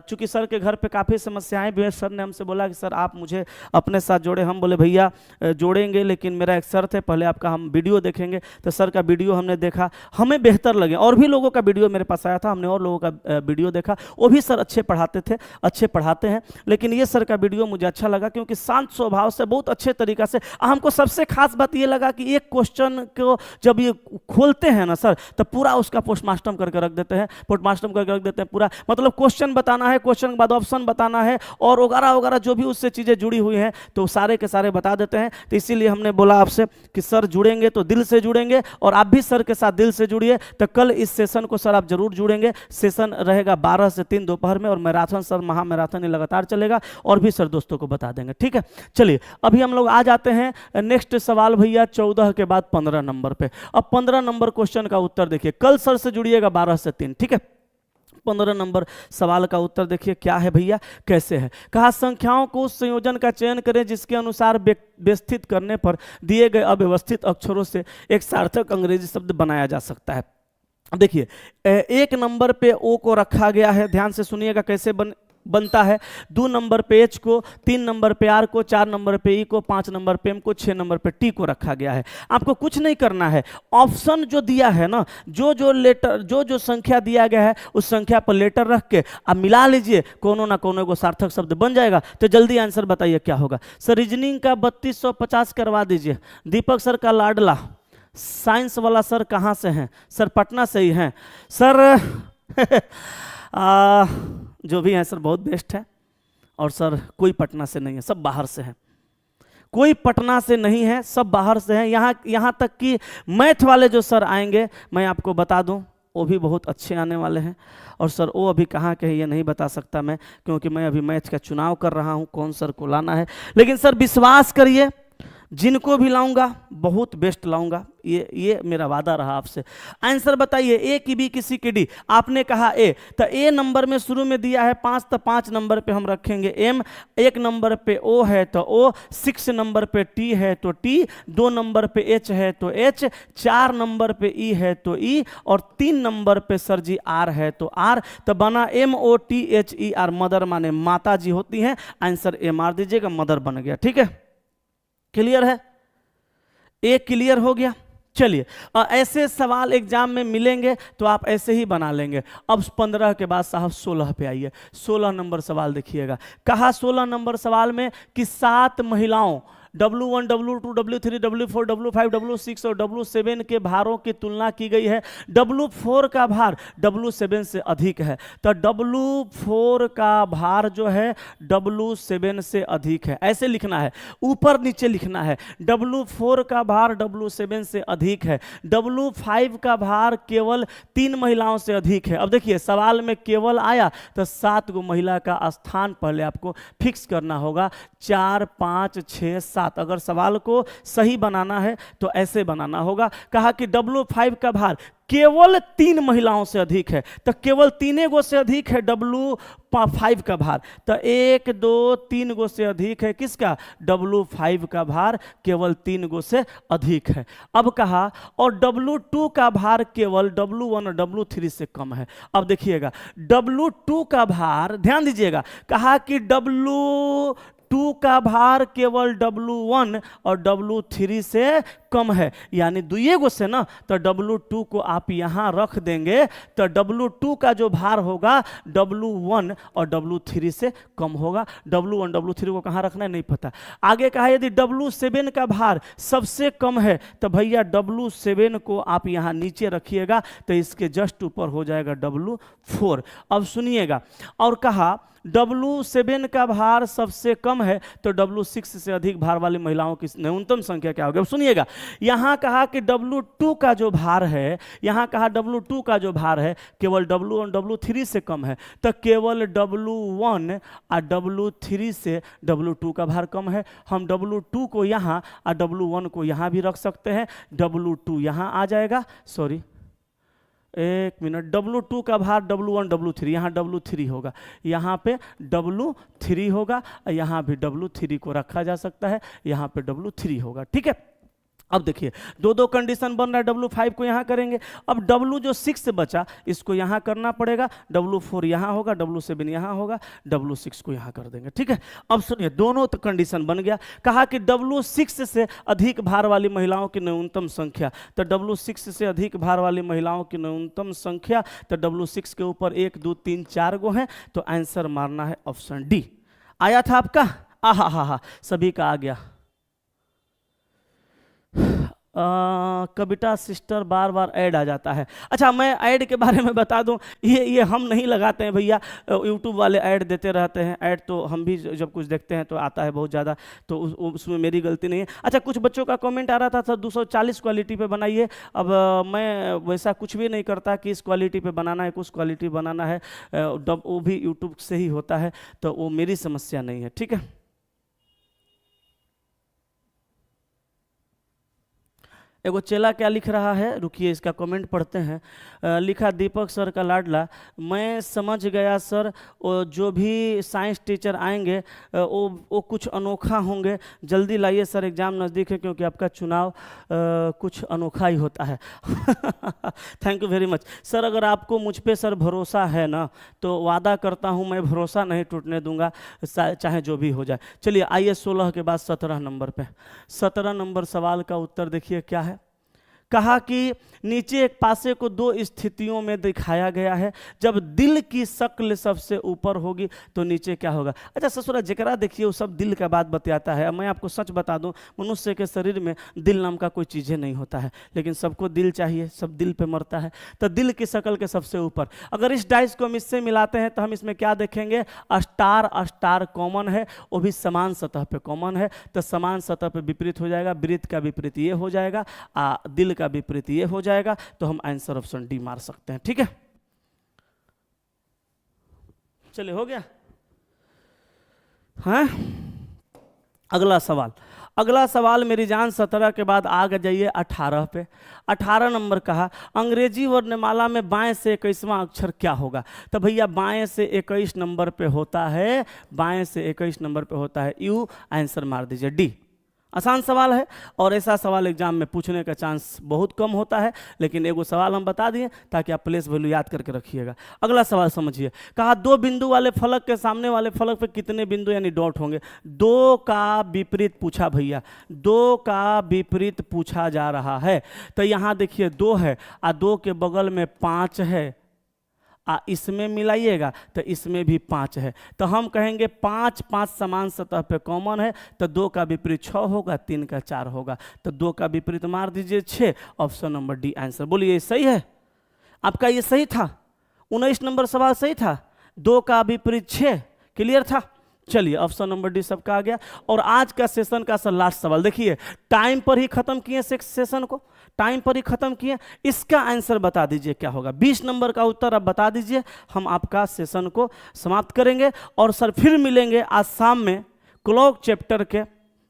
Speaker 1: चूँकि सर के घर पे काफ़ी समस्याएं भी हैं। सर ने हमसे बोला कि सर आप मुझे अपने साथ जोड़े। हम बोले भैया जोड़ेंगे, लेकिन मेरा एक शर्त है, पहले आपका हम वीडियो देखेंगे। तो सर का वीडियो हमने देखा, हमें बेहतर लगे। और भी लोगों का वीडियो मेरे पास आया था, हमने और लोगों का वीडियो देखा, वो भी सर अच्छे पढ़ाते थे, अच्छे पढ़ाते हैं। लेकिन ये सर का वीडियो मुझे अच्छा लगा, क्योंकि शांत स्वभाव से बहुत अच्छे तरीक़ा से। हमको सबसे खास बात ये लगा कि एक क्वेश्चन को जब ये खोलते हैं ना सर, तो पूरा उसका पोस्टमार्टम करके रख देते हैं, पोस्टमार्टम करके रख देते हैं पूरा। मतलब क्वेश्चन बताना है, क्वेश्चन के बाद ऑप्शन बताना है, और वगैरह वगैरह जो भी उससे चीज़ें जुड़ी हुई हैं तो सारे के सारे बता देते हैं। तो इसीलिए हमने बोला आपसे कि सर जुड़ेंगे तो दिल से जुड़ेंगे, और आप भी सर के साथ दिल से जुड़िए। तो कल इस सेशन को सर आप जरूर जुड़ेंगे। सेशन रहेगा 12 से 3 दोपहर में, और मैराथन सर महा मैराथन लगातार चलेगा, और भी सर दोस्तों को बता देंगे, ठीक है। चलिए अभी हम लोग आ जाते हैं नेक्स्ट सवाल भैया, 14 के बाद 15 नंबर पे। अब 15 नंबर क्वेश्चन का उत्तर देखिए, कल सर से जुड़िएगा 12 से 3, ठीक है। 15 नंबर सवाल का उत्तर देखिए क्या है भैया, कैसे है। कहा संख्याओं को उस संयोजन का चयन करें जिसके अनुसार व्यवस्थित करने पर दिए गए अव्यवस्थित अक्षरों से एक सार्थक अंग्रेजी शब्द बनाया जा सकता है। देखिए 1 नंबर पे ओ को रखा गया है, ध्यान से सुनिएगा कैसे बनता है। 2 नंबर पे एच को, 3 नंबर पे आर को, 4 नंबर पे ई को, 5 नंबर पे एम को, 6 नंबर पे टी को रखा गया है। आपको कुछ नहीं करना है, ऑप्शन जो दिया है ना, जो लेटर, जो संख्या दिया गया है उस संख्या पर लेटर रख के आप मिला लीजिए, कोनो ना कोनो को सार्थक शब्द बन जाएगा। तो जल्दी आंसर बताइए क्या होगा। सर रीजनिंग का 3250 करवा दीजिए। दीपक सर का लाडला साइंस वाला सर कहाँ से हैं? सर पटना से ही हैं सर। जो भी हैं सर बहुत बेस्ट है, और सर कोई पटना से नहीं है, सब बाहर से हैं। कोई पटना से नहीं है, सब बाहर से हैं। यहाँ तक कि मैथ वाले जो सर आएंगे, मैं आपको बता दूं, वो भी बहुत अच्छे आने वाले हैं। और सर वो अभी कहाँ के हैं ये नहीं बता सकता मैं, क्योंकि मैं अभी मैथ का चुनाव कर रहा हूँ कौन सर को लाना है। लेकिन सर विश्वास करिए, जिनको भी लाऊंगा बहुत बेस्ट लाऊंगा, ये मेरा वादा रहा आपसे। आंसर बताइए, ए की बी की सी की डी। आपने कहा ए, तो ए नंबर में शुरू में दिया है 5, तो 5 नंबर पे हम रखेंगे एम। 1 नंबर पे ओ है तो ओ, 6 नंबर पे टी है तो टी, 2 नंबर पे एच है तो एच, 4 नंबर पे ई है तो ई, और 3 नंबर पे सर जी आर है तो आर। तो बना MOTHER, मदर माने माता जी होती हैं। आंसर ए मार दीजिएगा, मदर बन गया, ठीक है। क्लियर है, ए क्लियर हो गया। चलिए ऐसे सवाल एग्जाम में मिलेंगे तो आप ऐसे ही बना लेंगे। अब 15 के बाद साहब 16 पे आइए। 16 नंबर सवाल देखिएगा। कहा 16 नंबर सवाल में कि 7 महिलाओं W1, W2, W3, W4, W5, W6 और W7 के भारों की तुलना की गई है। W4 का भार W7 से अधिक है, तो W4 का भार जो है W7 से अधिक है, ऐसे लिखना है, ऊपर नीचे लिखना है। W4 का भार W7 से अधिक है। W5 का भार केवल 3 महिलाओं से अधिक है। अब देखिए सवाल में केवल आया तो 7 गो महिला का स्थान पहले आपको फिक्स करना होगा, 4, 5, 6, 7। अगर सवाल को सही बनाना है तो ऐसे बनाना होगा। कहा कि W5 का भार केवल 3 महिलाओं से अधिक है, तो केवल 3 गो से अधिक है W5 का भार, तो 1, 2, 3 गो से अधिक है किसका? W5 का भार केवल 3 गो से अधिक है। अब कहा और W2 का भार केवल W1 और W3 से कम है। अब देखिएगा W2 का भार, ध्यान दीजिएगा, कहा कि W2 का भार केवल W1 और W3 से कम है, यानी दुइये गो से ना, तो W2 को आप यहां रख देंगे तो W2 का जो भार होगा W1 और W3 से कम होगा। W1 W3 को कहां रखना है नहीं पता। आगे कहा यदि W7 का भार सबसे कम है तो भैया W7 को आप यहां नीचे रखिएगा तो इसके जस्ट ऊपर हो जाएगा W4। अब सुनिएगा, और कहा W7 का भार सबसे कम है तो W6 से अधिक भार वाली महिलाओं की न्यूनतम संख्या क्या होगी। अब सुनिएगा, यहां कहा कि W2 का जो भार है, यहां कहा W2 का जो भार है केवल W1 W3 से कम है, तो केवल W1 और W3 से W2 का भार कम है। हम W2 को यहां और W1 को यहां भी रख सकते हैं। W2 यहां आ जाएगा, सॉरी एक मिनट, W2 का भार W1 W3, यहाँ W3 होगा, यहाँ पे W3 होगा, यहाँ भी W3 को रखा जा सकता है, यहाँ पे W3 होगा। ठीक है, अब देखिए दो कंडीशन बन रहा है। W5 को यहाँ करेंगे, अब W जो 6 बचा इसको यहाँ करना पड़ेगा, W4 यहाँ होगा, W7 यहाँ होगा, W6 को यहाँ कर देंगे। ठीक है, अब सुनिए दोनों कंडीशन बन गया। कहा कि W6 से अधिक भार वाली महिलाओं की न्यूनतम संख्या, तो W6 से अधिक भार वाली महिलाओं की न्यूनतम संख्या, तो W6 के ऊपर 1, 2, 3, 4 गो हैं, तो आंसर मारना है ऑप्शन डी। आया था आपका? आहा, सभी का आ गया। कविता सिस्टर बार बार ऐड आ जाता है। अच्छा, मैं ऐड के बारे में बता दूं, ये हम नहीं लगाते हैं भैया, यूट्यूब वाले ऐड देते रहते हैं। ऐड तो हम भी जब कुछ देखते हैं तो आता है बहुत ज़्यादा, तो उसमें मेरी गलती नहीं है। अच्छा, कुछ बच्चों का कमेंट आ रहा था 240 क्वालिटी पे बनाइए। अब मैं वैसा कुछ भी नहीं करता कि इस क्वालिटी पे बनाना है, कुछ क्वालिटी बनाना है, वो भी यूट्यूब से ही होता है, तो वो मेरी समस्या नहीं है। ठीक है, एगो चेला क्या लिख रहा है, रुकिए इसका कमेंट पढ़ते हैं। लिखा दीपक सर का लाडला, मैं समझ गया सर, जो भी साइंस टीचर आएंगे वो कुछ अनोखा होंगे, जल्दी लाइए सर, एग्ज़ाम नज़दीक है, क्योंकि आपका चुनाव कुछ अनोखा ही होता है। Thank you very much sir. अगर आपको मुझ पे सर भरोसा है ना, तो वादा करता हूँ मैं भरोसा नहीं टूटने दूंगा, चाहे जो भी हो जाए। चलिए आइए 16 के बाद 17 नंबर पे। 17 नंबर सवाल का उत्तर देखिए क्या है। कहा कि नीचे एक पासे को 2 स्थितियों में दिखाया गया है, जब दिल की शक्ल सबसे ऊपर होगी तो नीचे क्या होगा। अच्छा ससुरा, जकरा देखिए वो सब दिल का बात बतियाता है। अब मैं आपको सच बता दूं, मनुष्य के शरीर में दिल नाम का कोई चीज़ें नहीं होता है, लेकिन सबको दिल चाहिए, सब दिल पे मरता है। तो दिल की शक्ल के सबसे ऊपर, अगर इस डाइस को हम इससे मिलाते हैं तो हम इसमें क्या देखेंगे, स्टार कॉमन है, वो भी समान सतह पे कॉमन है, तो समान सतह पे विपरीत हो जाएगा, वृत्त का विपरीत ये हो जाएगा, दिल का विपरीत ये हो जाएगा, तो हम आंसर ऑप्शन डी मार सकते हैं। ठीक है, चलिए हो गया। हाँ, अगला सवाल मेरी जान 17 के बाद आगे जाइए 18 पे। 18 नंबर कहा अंग्रेजी वर्णमाला में बाएं से 21वां अक्षर क्या होगा। तो भैया बाएं से 21 नंबर पे होता है, बाएं से 21 नंबर पे होता है यू, आंसर मार दीजिए डी। आसान सवाल है और ऐसा सवाल एग्जाम में पूछने का चांस बहुत कम होता है, लेकिन एगो सवाल हम बता दिए ताकि आप प्लेस वैल्यू याद करके रखिएगा। अगला सवाल समझिए, कहा 2 बिंदु वाले फलक के सामने वाले फलक पे कितने बिंदु यानी डॉट होंगे। 2 का विपरीत पूछा भैया, 2 का विपरीत पूछा जा रहा है। तो यहाँ देखिए 2 है और 2 के बगल में 5 है, इसमें मिलाइएगा तो इसमें भी 5 है। तो हम कहेंगे 5 5 समान सतह पे कॉमन है, तो 2 का विपरीत 6 होगा, 3 का 4 होगा, तो 2 का विपरीत मार दीजिए 6। Option number D answer. बोलिए ये सही है आपका? ये सही था, 19 नंबर सवाल सही था, 2 का विपरीत 6। क्लियर था? चलिए ऑप्शन नंबर डी सबका आ गया। और आज का सेशन का सर लास्ट सवाल देखिए, टाइम पर ही खत्म किए सेशन को, टाइम पर ही खत्म किए। इसका आंसर बता दीजिए क्या होगा। 20 नंबर का उत्तर अब बता दीजिए, हम आपका सेशन को समाप्त करेंगे। और सर फिर मिलेंगे आज शाम में क्लॉक चैप्टर के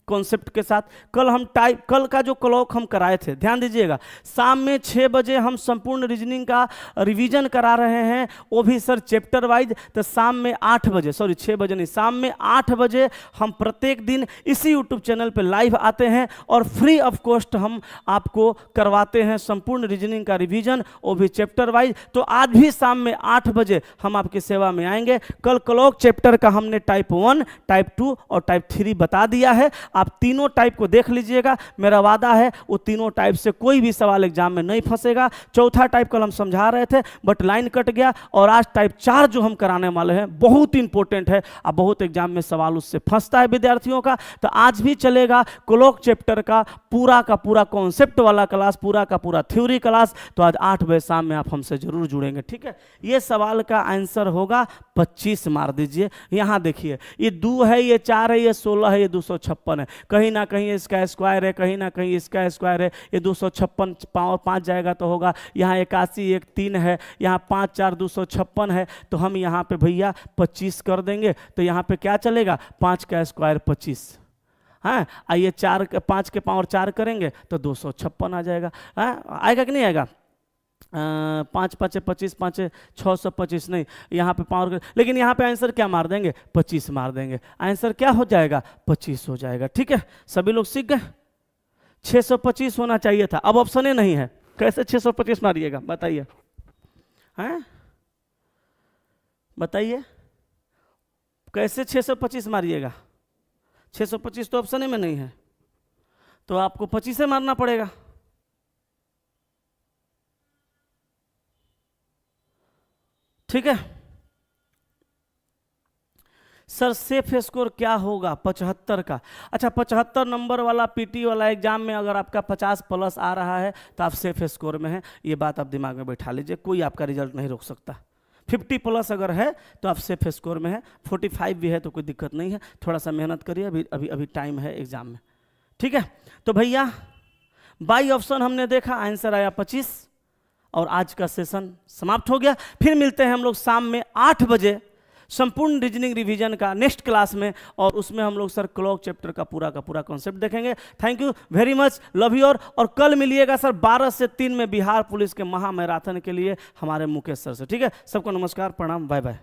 Speaker 1: कॉन्सेप्ट के साथ। कल का जो क्लॉक हम कराए थे, ध्यान दीजिएगा, शाम में 6 बजे हम संपूर्ण रीजनिंग का रिवीजन करा रहे हैं, वो भी सर चैप्टर वाइज। तो शाम में 8 बजे, सॉरी 6 बजे नहीं, शाम में 8 बजे हम प्रत्येक दिन इसी यूट्यूब चैनल पे लाइव आते हैं और फ्री ऑफ कॉस्ट हम आपको करवाते हैं संपूर्ण रीजनिंग का रिवीजन, वो भी चैप्टर वाइज। तो आज भी शाम में 8 बजे हम आपकी सेवा में आएंगे। कल क्लॉक चैप्टर का हमने टाइप 1, टाइप 2 और टाइप 3 बता दिया है। आप तीनों टाइप को देख लीजिएगा, मेरा वादा है वो तीनों टाइप से कोई भी सवाल एग्जाम में नहीं फंसेगा। चौथा टाइप कल हम समझा रहे थे बट लाइन कट गया, और आज टाइप 4 जो हम कराने वाले हैं बहुत इंपॉर्टेंट है, अब बहुत एग्जाम में सवाल उससे फंसता है विद्यार्थियों का। तो आज भी चलेगा क्लॉक चैप्टर का पूरा कॉन्सेप्ट वाला क्लास, पूरा का पूरा थ्योरी क्लास। तो आज 8 बजे शाम में आप हमसे जरूर जुड़ेंगे, ठीक है। ये सवाल का आंसर होगा 25 मार दीजिए। यहाँ देखिए ये 2 है, ये 4 है, ये 16 है, ये 256 है। कहीं ना कहीं इसका स्क्वायर है, कहीं ना कहीं इसका स्क्वायर है। ये 256 पावर 5 जाएगा तो होगा यहाँ 81, 1 3 है, यहाँ 5 4 256 है। तो हम यहाँ पे भैया 25 कर देंगे। तो यहाँ पे क्या चलेगा, 5 का स्क्वायर 25, हाँ। आइए 5 के पावर 4 करेंगे तो 256 आ जाएगा, हाँ। आएगा कि नहीं आएगा? 5 5 25, 5 625 नहीं, यहाँ पे पावर, लेकिन यहाँ पे आंसर क्या मार देंगे, 25 मार देंगे। आंसर क्या हो जाएगा, 25 हो जाएगा, ठीक है। सभी लोग सीख गए? 625 होना चाहिए था, अब ऑप्शन ही नहीं है। कैसे 625 मारिएगा बताइए, हैं? बताइए कैसे 625 मारिएगा? 625 तो ऑप्शन ही में नहीं है, तो आपको 25 मारना पड़ेगा। ठीक है सर, सेफ स्कोर क्या होगा 75 का? अच्छा 75 नंबर वाला पीटी वाला एग्जाम में अगर आपका 50 प्लस आ रहा है तो आप सेफ स्कोर में हैं, ये बात आप दिमाग में बैठा लीजिए, कोई आपका रिजल्ट नहीं रोक सकता। 50 प्लस अगर है तो आप सेफ स्कोर में है, 45 भी है तो कोई दिक्कत नहीं है, थोड़ा सा मेहनत करिए, अभी टाइम है एग्जाम में, ठीक है। तो भैया बाई ऑप्शन हमने देखा, आंसर आया 25 और आज का सेशन समाप्त हो गया। फिर मिलते हैं हम लोग शाम में 8 बजे संपूर्ण रीजनिंग रिवीजन का नेक्स्ट क्लास में, और उसमें हम लोग सर क्लॉक चैप्टर का पूरा कॉन्सेप्ट देखेंगे। Thank you very much, love you. और कल मिलिएगा सर 12 से 3 में बिहार पुलिस के महा मैराथन के लिए हमारे मुकेश सर से, ठीक है। सबको नमस्कार, प्रणाम, बाय बाय।